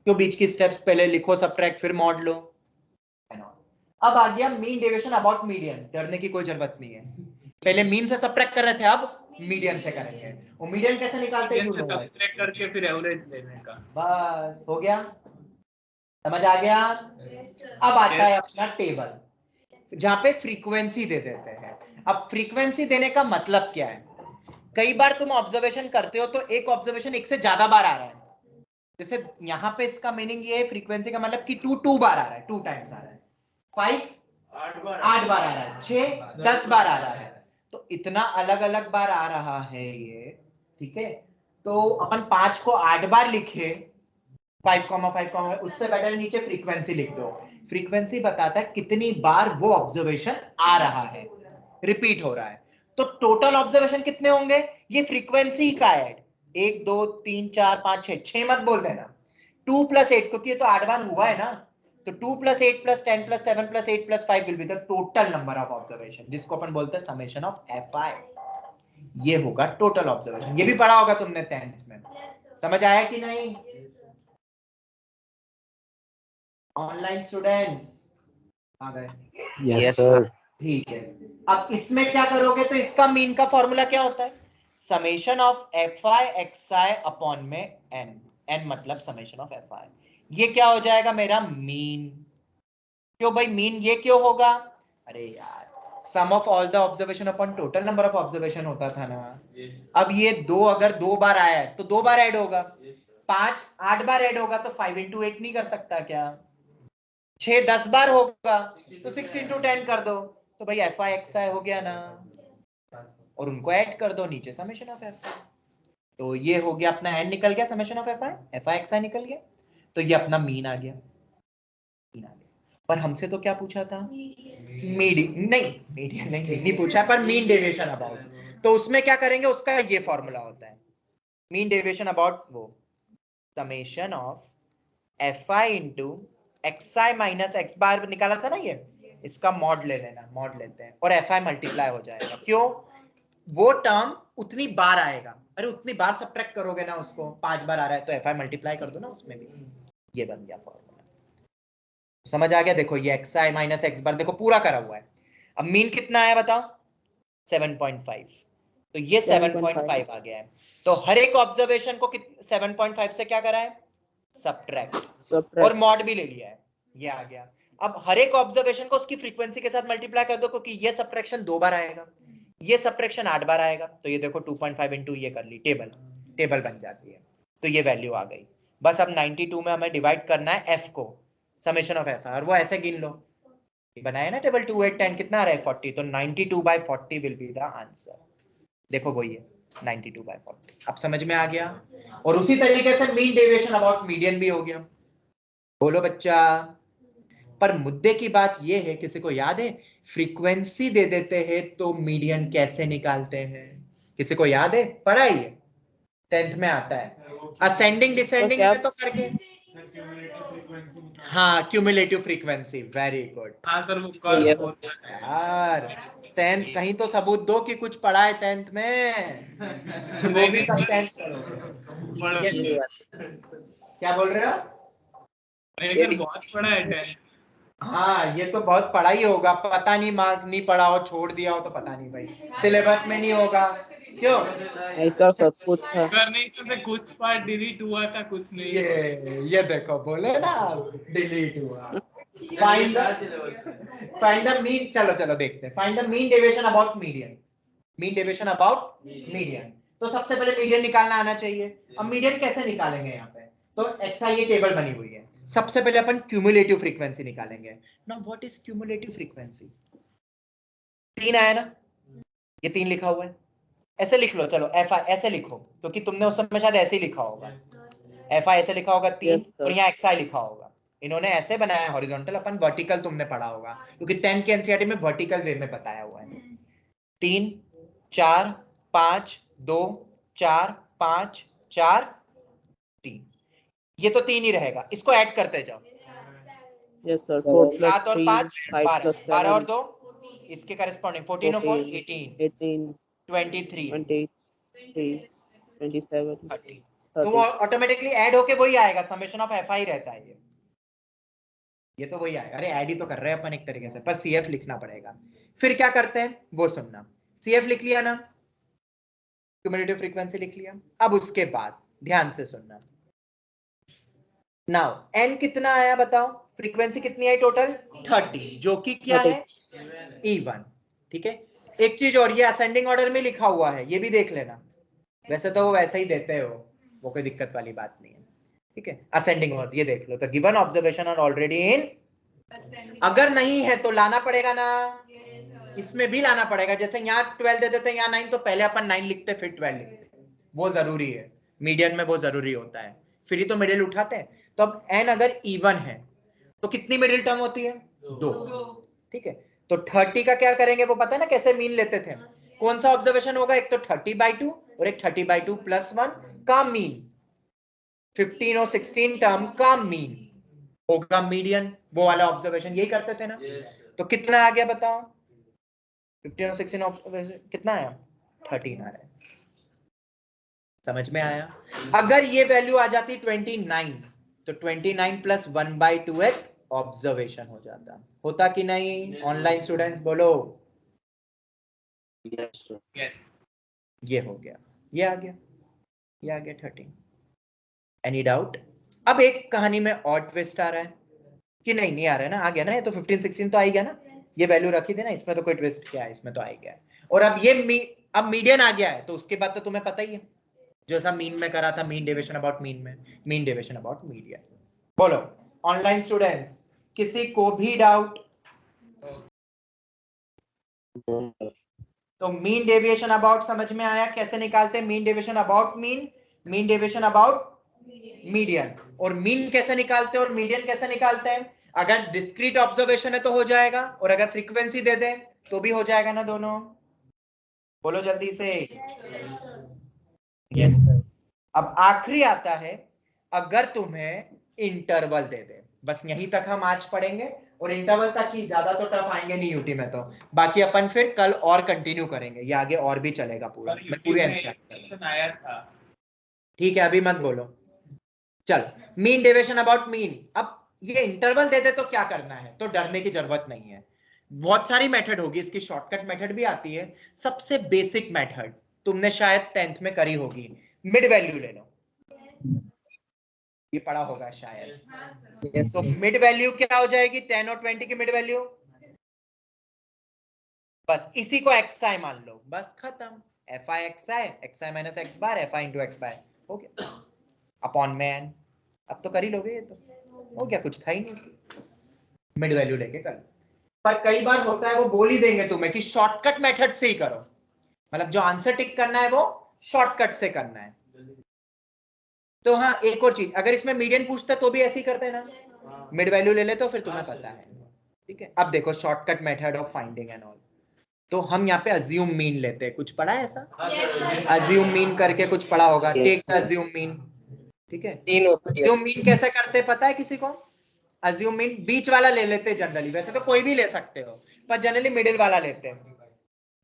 क्यों बीच की स्टेप्स पहले लिखो, सब्ट्रैक्ट फिर मॉड लो। अब आ गया मीन डेविएशन अबाउट मीडियन। डरने की कोई जरूरत नहीं है, पहले मीन से सब्ट्रैक्ट कर रहे थे, अब मीडियन से करेंगे। वो मीडियन कैसे निकालते हैं? सब्ट्रैक्ट करके फिर एवरेज लेने का। बस हो गया, समझ आ गया? अब आता है अपना टेबल जहां पे फ्रीक्वेंसी दे देते हैं। अब फ्रीक्वेंसी देने का मतलब क्या है? कई बार तुम ऑब्जर्वेशन करते हो तो एक ऑब्जर्वेशन एक से ज्यादा बार आ रहा है। जैसे यहां पे इसका मीनिंग ये है, फ्रीक्वेंसी का मतलब कि 2 बार आ रहा है, 2 टाइम्स आ रहा है, 5 8 बार आ रहा है, 6 10 बार आ रहा है। तो इतना अलग अलग बार आ रहा है ये, ठीक है? तो अपन 5 को 8 बार लिखे, 5,5, उससे बेटर नीचे फ्रीक्वेंसी लिख दो। फ्रीक्वेंसी बताता है कितनी बार वो ऑब्जर्वेशन आ रहा है, रिपीट हो रहा है। तो टोटल ऑब्जर्वेशन कितने होंगे? ये फ्रीक्वेंसी का ऐड 1 2 3 4 5 6, 6 मत बोल देना, 2 + 8, क्योंकि ये तो 8 बार हुआ है ना। तो 2 + 8 + 10 + 7 + 8 + 5 will be the total number of observation, जिसको अपन बोलते हैं समेशन ऑफ fi। ये होगा टोटल ऑब्जर्वेशन। ये भी पढ़ा होगा तुमने 10th में, समझ आया कि नहीं? ऑनलाइन स्टूडेंट्स आ गए? Yes sir. ठीक है। अब इसमें क्या करोगे? तो इसका मीन का फॉर्मूला क्या होता है? Summation of fi xi upon में n मतलब समेशन ऑफ fi। ये क्या हो जाएगा मेरा मीन। क्यों भाई मीन ये क्यों होगा? अरे यार, sum of all the observation upon total number of observation होता था ना। अब ये 2 अगर 2 बार आया है तो 2 बार ऐड होगा, 5 8 बार ऐड होगा तो 5 × 8 नहीं कर सकता क्या? 6 10 बार होगा तो 6 × 10 कर दो, तो भाई fi xi हो गया ना, और उनको ऐड कर दो, नीचे समेशन ऑफ fi। तो ये हो गया अपना n निकल गया, समेशन ऑफ fi xi निकल गया, तो ये अपना मीन आ गया। पर हमसे तो क्या पूछा था? मीडियन नहीं पूछा, पर मीन डेविएशन अबाउट। तो उसमें क्या करेंगे? उसका ये फॉर्मूला होता है मीन डेविएशन अबाउट, वो summation of fi into xi minus x बार निकाला था ना ये, इसका मॉड ले लेना, मॉड लेते हैं, और fi मल्टीप्लाई हो जाएगा। क्यों? वो टर्म उतनी बार आएगा। अरे उतनी बार सब्ट्रैक्ट करोगे ना उसको, 5 बार आ रहा है तो fi मल्टीप्लाई कर दो ना उसमें भी। ये बन गया फॉर्मूला, समझ आ गया? देखो ये xi माइनस x बार देखो पूरा करा हुआ है। अब मीन कितना आया बताओ? 7.5। तो ये 7.5 आ गया है। तो हर एक ऑब्जर्वेशन को 7.5 से क्या करा है? सब्ट्रैक्ट, और मॉड भी ले लिया है, ये आ गया। अब हर एक ऑब्जर्वेशन को उसकी फ्रीक्वेंसी के साथ मल्टीप्लाई कर दो, क्योंकि ये सब्ट्रैक्शन 2 बार आएगा, ये सब्ट्रैक्शन 8 बार आएगा। तो ये देखो 2.5 इंटू ये कर ली, टेबल बन जाती है। तो ये वैल्यू आ गई। बस अब 92 में हमें डिवाइड करना है f को, समेशन ऑफ fi, और वो ऐसे गिन लो, बनाया ना टेबल 2 8 10 कितना आ रहा है? 40। तो 92/40 विल बी द आंसर। देखो वही है 92/40। अब समझ में आ गया? और उसी तरीके से मीन डेविएशन अबाउट मीडियन भी हो गया। बोलो बच्चा। पर मुद्दे की बात ये है, किसी को याद है फ्रीक्वेंसी दे देते हैं तो मीडियन कैसे निकालते हैं? किसी को याद है? पढ़ा ही है, 10th में आता है, असेंडिंग डिसेंडिंग में तो करके। हाँ, क्यूमुलेटिव फ्रीक्वेंसी, वेरी गुड। हाँ सर, वो कर्व होता है यार 10th कहीं तो सबूत दो कि कुछ पढ़ा है 10th में। वो भी सब 10th करो। क्या बोल रहे हो? नहीं सर, बहुत पढ़ा है 10th। हाँ ये तो बहुत पढ़ा ही होगा, पता नहीं मार्क नहीं पढ़ा हो, छोड़ दिया हो तो पता नहीं भाई, सिलेबस में नहीं होगा क्यों? ऐसा सब कुछ था। सर नहीं, इसमें से कुछ पार्ट डिलीट हुआ था, कुछ नहीं। ये देखो बोले ना डिलीट हुआ। फाइंड द मीन, चलो देखते हैं। Find the mean deviation about median, mean deviation about median. तो सबसे पहले मीडियन निकालना आना चाहिए। अब मीडियन कैसे निकालेंगे यहाँ पे? तो एक्सआई ये टेबल बनी हुई है। सबसे पहले अपन क्यूमुलेटिव फ्रीक्वेंसी निकालेंगे। Now what is cumulative frequency? 3 आया ना, ये 3 लिखा हुआ है, ऐसे लिख लो। चलो एफ आई ऐसे लिखो, क्योंकि तुमने उस समय शायद ऐसे ही लिखा होगा, एफ आई ऐसे लिखा होगा 3, और यहाँ एक्स आई लिखा होगा। इन्होंने ऐसे बनाया हॉरिजॉन्टल, अपन वर्टिकल तुमने पढ़ा होगा, क्योंकि 10th के एनसीईआरटी में वर्टिकल वे में बताया हुआ है। 3 4 5 2 4 5 4 3, ये तो 3 ही रहेगा, इसको ऐड करते जाओ। यस सर, 4 + 7 और 3 5 5 12, + 12 और 7 2 इसके करस्पॉन्डिंग 14 और 4 18 18 23 23 27 30। तो वो 30। ऑटोमेटिकली ऐड होके वही आएगा, समेशन ऑफ एफ आई रहता है ये तो वही आएगा। अरे ऐड ही तो कर रहे हैं अपन एक तरीके से, पर सीएफ लिखना पड़ेगा। फिर क्या करते हैं वो सुनना। सीएफ लिख लिया ना, क्यूमुलेटिव फ्रीक्वेंसी लिख लिया। अब उसके बाद ध्यान से सुनना। नाउ एन कितना आया बताओ? फ्रीक्वेंसी कितनी आई टोटल? 30, जो कि क्या है? E1। ठीक है, एक चीज और, ये असेंडिंग ऑर्डर में लिखा हुआ है, ये भी देख लेना। वैसे तो वो वैसे ही देते हो, वो कोई दिक्कत वाली बात नहीं है। ठीक है, असेंडिंग ऑर्डर ये देख लो। तो given observation are already in, अगर नहीं है तो लाना पड़ेगा ना, इसमें भी लाना पड़ेगा। जैसे यहाँ 12 दे देते हैं, यहाँ 9, तो पहले अपन 9 लिखते फिर 12 लिखते, वो जरूरी है, मीडियन में वो जरूरी होता है, फिर ही तो मिडिल उठाते हैं। तो अब n अगर इवन है तो कितनी मिडिल टर्म होती है? 2। ठीक है, तो 30 का क्या करेंगे वो पता है ना, कैसे मीन लेते थे? कौन सा ऑब्जर्वेशन होगा? एक तो 30/2 और एक 30/2 + 1 का मीन, 15 और 16 टर्म का मीन होगा मीडियन, वो वाला ऑब्जर्वेशन यही करते थे ना। तो कितना आ गया बताओ? 15 और 16 ऑब्जर्वेशन कितना आया? 13 आ रहा है। समझ में आया? अगर ये वैल्यू आ जाती 29, तो 29 + 1/2th ऑब्जर्वेशन हो जाता, होता कि नहीं? ऑनलाइन स्टूडेंट्स बोलो। ये हो गया, ये आ गया, ये आ गया 13। Any doubt? अब एक कहानी में और ट्विस्ट आ रहा है कि नहीं आ रहा है ना, आ गया ना, ये तो 15 16 तो आ ही गया ना, ये वैल्यू रखी थी ना, इसमें तो कोई ट्विस्ट क्या है, इसमें तो आ ही गया। और अब ये अब मीडियन आ गया है, तो उसके बाद तो तुम्हें पता ही है, जैसा मीन में करा था, मीन डेविएशन अबाउट मीन में, मीन डेविएशन अबाउट मीडियन। बोलो ऑनलाइन स्टूडेंट्स, किसी को भी डाउट? तो मीन डेविएशन अबाउट समझ में आया कैसे निकालते हैं? Mean deviation about mean, mean deviation about median. और मीन कैसे निकालते हैं और मीडियन कैसे निकालते हैं? अगर डिस्क्रीट ऑब्जर्वेशन है तो हो जाएगा, और अगर फ्रीक्वेंसी दे दें तो भी हो जाएगा ना दोनों। बोलो जल्दी से। Yes sir. अब आखिरी आता है, अगर तुम्हें इंटरवल दे दे, बस यहीं तक हम आज पढ़ेंगे, और इंटरवल तक ही, ज्यादा तो टफ आएंगे नहीं यूटी में, तो बाकी अपन फिर कल और कंटिन्यू करेंगे, ये आगे और भी चलेगा पूरा, मैं पूरे आंसर आया था। ठीक है, अभी मत बोलो। चलो मीन डेविएशन अबाउट मीन। अब ये इंटरवल दे दे तो क्या करना है, तो डरने की जरूरत नहीं है, बहुत सारी मेथड होगी इसकी, शॉर्टकट मेथड भी आती है। सबसे बेसिक मेथड तुमने शायद 10th में करी होगी, मिड वैल्यू ले लो, ये पढ़ा होगा शायद। तो मिड वैल्यू क्या हो जाएगी? 10 और 20 की मिड वैल्यू, बस इसी को xi मान लो, बस खत्म। fi xi - x बार fi × x बार, हो गया अपॉन में n। अब तो कर ही लोगे, ये तो हो गया, कुछ था ही नहीं, मिड वैल्यू लेके कर। पर कई बार होता है वो बोल ही देंगे तुम्हें कि शॉर्टकट मेथड से ही करो, मतलब जो आंसर टिक करना है वो शॉर्टकट से करना है। तो हाँ, एक और चीज, अगर इसमें मीडियन पूछता तो भी ऐसे ही करते हैं ना, मिड वैल्यू ले ले तो फिर तुम्हें पता है। ठीक है, अब देखो shortcut method of finding and all, तो हम यहाँ पे अज्यूम मीन लेते हैं। कुछ पढ़ा है ऐसा? अज्यूम मीन करके कुछ पढ़ा होगा, टेक द अज्यूम मीन। ठीक है, 3 होता है। अज्यूम मीन कैसे करते हैं पता है किसी को? अज्यूम मीन बीच वाला ले लेते हैं जनरली, वैसे तो कोई भी ले सकते हो, पर जनरली मिडिल वाला लेते हैं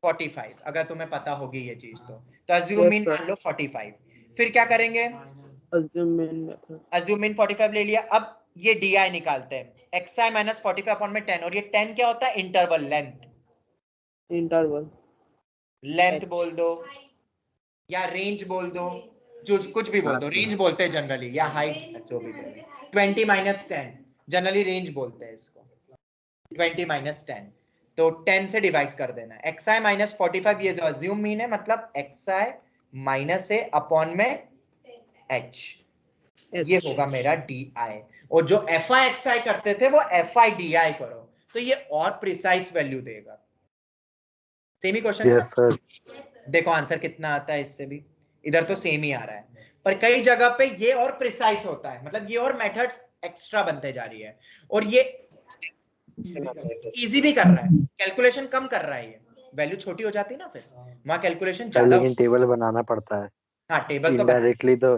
45, अगर तुम्हें पता होगी ये चीज तो अज्यूम मीन मान लो 45। फिर क्या करेंगे? Assume mean method. Assume mean 45 ले लिया। अब ये डी निकालते हैं xi माइनस 45 अपॉन में 10, और ये 10 क्या होता है? Interval length. इंटरवल लेंथ बोल दो या रेंज बोल दो, जो कुछ भी बोल दो, रेंज बोलते हैं जनरली, या हाइट, जो भी बोले। 20 माइनस 10 जनरली रेंज बोलते हैं इसको, 20 माइनस 10, तो 10 से डिवाइड कर देना। xi माइनस 45 ये जो अज्यूम मीन है, मतलब xi माइनस ए अपॉन में h, ये होगा मेरा di, और जो fi xi करते थे वो fi di करो, तो ये और प्रिसाइज वैल्यू देगा। सेम ही क्वेश्चन यस सर। देखो आंसर कितना आता है इससे भी, इधर तो सेम ही आ रहा है, पर कई जगह पे ये और प्रिसाइज होता है, मतलब ये और मेथड्स एक्स्ट्रा बनते जा रही है, और ये इजी भी कर रहा है, कैलकुलेशन कम कर रहा है, ये वैल्यू छोटी हो जाती है ना, फिर वहां कैलकुलेशन सर ज्यादा। लेकिन टेबल बनाना पड़ता है, हाँ टेबल तो इनडायरेक्टली तो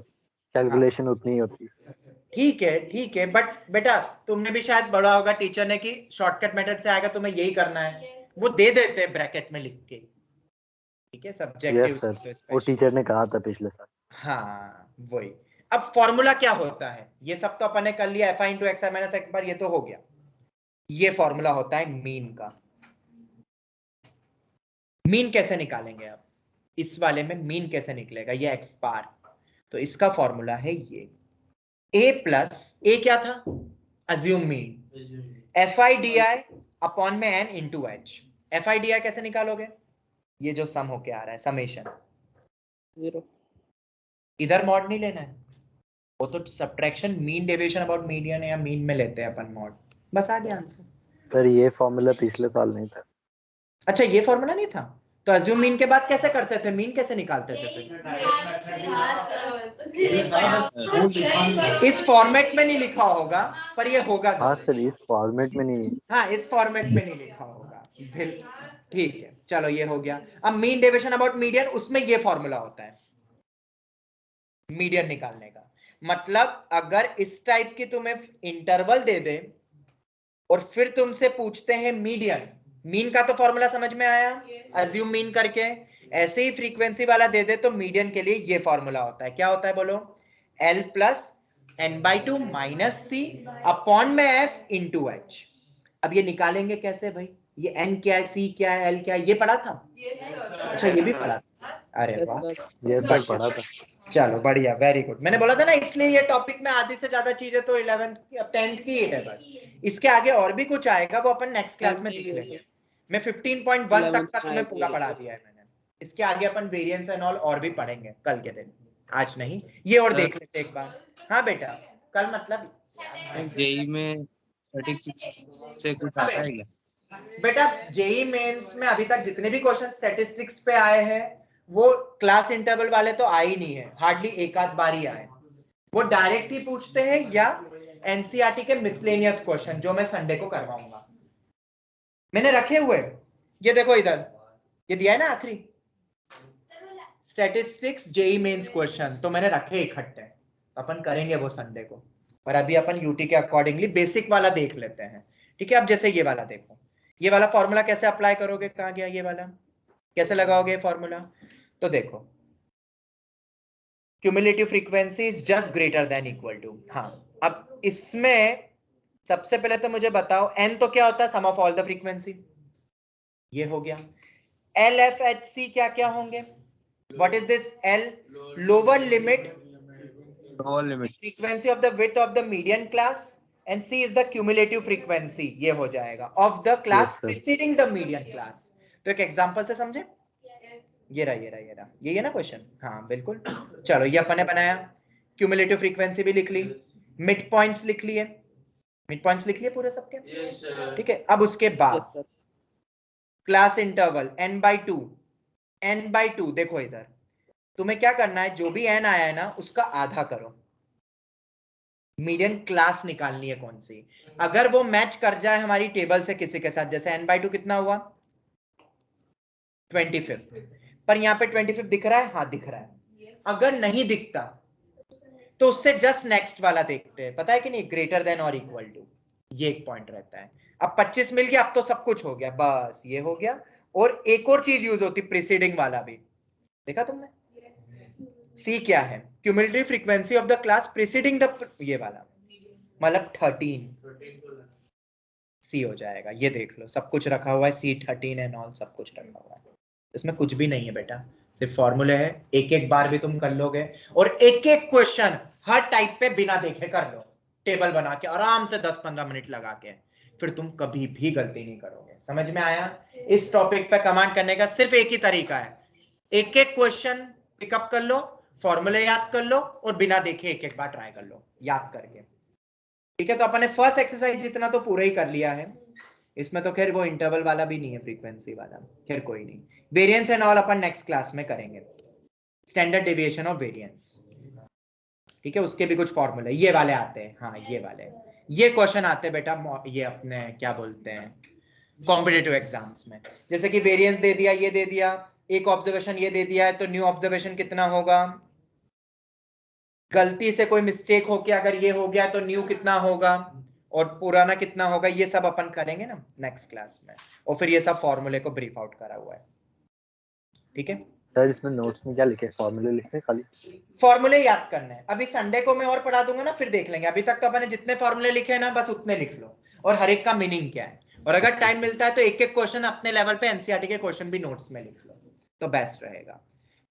कैलकुलेशन उतनी ही होती है। ठीक है, बट बेटा तुमने भी शायद पढ़ा होगा टीचर ने कि शॉर्टकट मेथड से आएगा तुम्हें यही करना है, वो दे देते हैं ब्रैकेट में लिख के, ठीक है, सब्जेक्टिव। यस सर, वो टीचर ने कहा था पिछले साल। हाँ वही। अब फॉर्मूला क्या होता है, ये सब तो अपन ने कर लिया, fi into x minus x bar, ये तो हो गया। ये फॉर्मूला होता है मीन का। मीन कैसे निकालेंगे आप, इस वाले में मीन कैसे निकलेगा, ये एक्स बार, तो इसका फॉर्मूला है ये a प्लस ए क्या था, assume mean, fi di upon में n into h। fi di कैसे निकालोगे, ये जो सम होके आ रहा है समेशन, 0 इधर मॉड नहीं लेना है, वो तो subtraction mean deviation about median या मीन में लेते हैं अपन मॉड, बस आ गया आंसर। सर ये फॉर्मूला पिछले साल नहीं था। अच्छा ये फॉर्मूला नहीं था, तो अज्यूम मीन के बाद कैसे करते थे, मीन कैसे निकालते थे फिर? इस फॉर्मेट में नहीं लिखा होगा, पर ये होगा हाँ जरूर। सर इस फॉर्मेट में नहीं। हाँ इस फॉर्मेट में नहीं लिखा होगा, ठीक है, चलो ये हो गया। अब मीन डेविएशन अबाउट मीडियन, उसमें ये फॉर्मूला होता है मीडियन निकालने का, मतलब अगर इस टाइप की तुम्हें इंटरवल दे दे और फिर तुमसे पूछते हैं मीडियन, मीन का तो फॉर्मूला समझ में आया, अज्यूम मीन करके, ऐसे ही फ्रीक्वेंसी वाला दे दे तो मीडियन के लिए ये फॉर्मूला होता है, क्या होता है बोलो, L प्लस n/2 माइनस सी अपॉन में f इंटू h। अब ये निकालेंगे कैसे भाई, ये n क्या है, c क्या है, l क्या है, ये पढ़ा था? अच्छा ये भी पढ़ा था, अरे वाह, ये सर पढ़ा था। चलो बढ़िया, वेरी गुड। मैंने बोला था ना, इसलिए ये टॉपिक में आधी से ज्यादा चीजें तो 11th 10th की ही है बस, इसके आगे और भी कुछ आएगा, वो अपन नेक्स्ट क्लास में देख लेंगे। मैं 15.1 तक का तुम्हें पूरा पढ़ा दिया है मैंने, इसके आगे अपन वेरिएंस एंड ऑल और भी पढ़ेंगे कल के दिन, आज नहीं, ये और देख लेते एक बार। हाँ बेटा कल मतलब जेई में 36 से कुछ आता है क्या? बेटा जेई मेंस में अभी तक जितने भी क्वेश्चन स्टैटिस्टिक्स पे आए हैं वो क्लास इंटरवल वाले तो आए ही नहीं है, हार्डली एक आध बार ही आए, वो डायरेक्ट ही पूछते हैं या एनसीईआरटी के मिसलेनियस क्वेश्चन जो मैं संडे को करवाऊंगा, मैंने रखे हुए, ये देखो इधर, ये दिया है ना आखिरी स्टैटिस्टिक्स जेई मेंस क्वेश्चन, तो मैंने रखे इकट्ठे, अपन करेंगे वो संडे को, पर अभी अपन यूटी के अकॉर्डिंगली बेसिक वाला देख लेते हैं, ठीक है। अब जैसे ये वाला देखो, ये वाला फॉर्मूला कैसे अप्लाई करोगे, कहाँ गया ये वाला, कैसे लगाओगे फॉर्मूला, तो देखो cumulative frequency is just greater than equal to, हाँ अब इसमें सबसे पहले तो मुझे बताओ n तो क्या होता है, सम ऑफ ऑल द फ्रीक्वेंसी, ये हो गया। L F H C क्या क्या होंगे, what is this, L lower limit frequency of the width of the median class, and C is the cumulative frequency, ये हो जाएगा of the class preceding the median class. तो एक example से समझे, ये रहा ये है ना क्वेश्चन, हाँ बिल्कुल। चलो ये अपन ने बनाया, क्यूमुलेटिव फ्रीक्वेंसी भी लिख ली, मिड पॉइंट्स लिख लिए, मिड पॉइंट्स लिख लिए पूरे सबके, ठीक है। अब उसके बाद क्लास इंटरवल n/2 देखो इधर तुम्हें क्या करना है, जो भी n आया है ना उसका आधा करो, मीडियन क्लास निकालनी है कौन सी, अगर वो मैच कर जाए हमारी टेबल से किसी के साथ, जैसे n/2 कितना हुआ 25, पर यहाँ पे 25 दिख रहा है, हाँ दिख रहा है, अगर नहीं दिखता तो उससे जस्ट नेक्स्ट वाला देखते हैं, पता है कि नहीं, ग्रेटर देन और इक्वल टू, ये एक पॉइंट रहता है। अब 25 मिल गया, अब तो सब कुछ हो गया, बस ये हो गया। और एक और चीज यूज होती, प्रीसीडिंग वाला भी देखा तुमने, सी क्या है, cumulative frequency of the class preceding the, ये वाला मतलब 13 सी हो जाएगा। ये देख लो सब कुछ रखा हुआ है, C13 एंड ऑल सब कुछ रखा हुआ है, इसमें कुछ भी नहीं है बेटा, सिर्फ फॉर्मूले है, एक एक बार भी तुम कर लोगे और एक एक क्वेश्चन हर टाइप पे बिना देखे कर लो, टेबल बना के आराम से 10-15 मिनट लगा के, फिर तुम कभी भी गलती नहीं करोगे। समझ में आया? इस टॉपिक पे कमांड करने का सिर्फ एक ही तरीका है, एक एक क्वेश्चन पिकअप कर लो, फॉर्मूले याद कर लो और बिना देखे एक एक बार ट्राई कर लो याद करके। ठीक है, तो अपन ने फर्स्ट एक्सरसाइज इतना तो पूरा ही कर लिया है, इसमें तो खैर वो इंटरवल वाला भी नहीं है, फ्रीक्वेंसी वाला, खैर कोई नहीं। Variance and all upon next class में करेंगे, स्टैंडर्ड डेविएशन ऑफ वेरिएंस। ठीक है, उसके भी कुछ फॉर्मूले ये वाले आते हैं, हाँ ये वाले, ये क्वेश्चन आते हैं बेटा, ये अपने क्या बोलते हैं कॉम्पिटिटिव एग्जाम्स में, जैसे कि वेरिएंस दे दिया, ये दे दिया, एक ऑब्जर्वेशन ये दे दिया है, तो न्यू ऑब्जर्वेशन कितना होगा, गलती से कोई मिस्टेक हो के अगर ये हो गया तो न्यू कितना होगा और पुराना कितना होगा, ये सब अपन करेंगे ना नेक्स्ट क्लास में, और फिर ये सब फॉर्मूले को ब्रीफ आउट करा हुआ है। ठीक है सर, इसमें नोट्स में क्या लिखे, फॉर्मूले लिखे खाली? फॉर्मूले याद करने हैं, अभी संडे को मैं और पढ़ा दूंगा ना, फिर देख लेंगे। अभी तक तो अपन ने जितने फॉर्मूले लिखे हैं ना बस उतने लिख लो, और हर एक का मीनिंग क्या है, और अगर टाइम मिलता है तो एक एक क्वेश्चन अपने लेवल पे एनसीईआरटी के क्वेश्चन भी नोट्स में लिख लो तो बेस्ट रहेगा।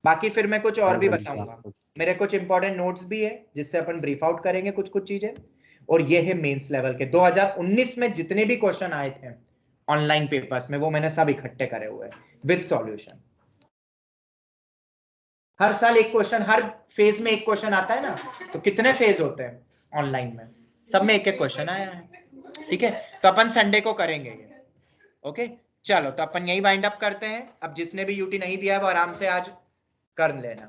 बाकी फिर मैं कुछ और भी बताऊंगा, मेरे कुछ इंपॉर्टेंट नोट्स भी है जिससे अपन ब्रीफ आउट करेंगे कुछ चीजें, और ये है मेंस लेवल के 2019 में जितने भी क्वेश्चन आए थे ऑनलाइन पेपर्स में, वो मैंने सब इकट्ठे करे हुए हैं विद सॉल्यूशन। हर साल एक क्वेश्चन, हर फेज में एक क्वेश्चन आता है ना, तो कितने फेज होते हैं ऑनलाइन में, सब में एक एक क्वेश्चन आया है। ठीक है, तो अपन संडे को करेंगे ये। ओके चलो, तो अपन यही वाइंड अप करते हैं। अब जिसने भी यूटी नहीं दिया है वो आराम से आज कर लेना,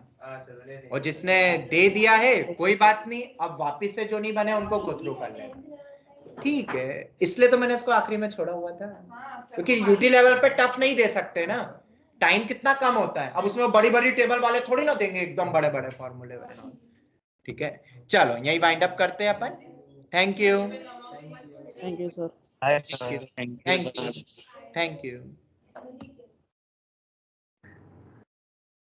और जिसने दे दिया है कोई बात नहीं, अब वापिस से जो नहीं बने उनको गो थ्रू कर लेना। ठीक है, इसलिए तो मैंने इसको आखिरी में छोड़ा हुआ था, क्योंकि यूटी लेवल पे टफ नहीं दे सकते ना, टाइम कितना कम होता है, अब उसमें बड़ी बड़ी टेबल वाले थोड़ी ना देंगे एकदम बड़े बड़े फॉर्मूले वाले। ठीक है, चलो यही वाइंड अप करते हैं अपन। Thank you, thank you sir. Thank you. Thank you, thank you.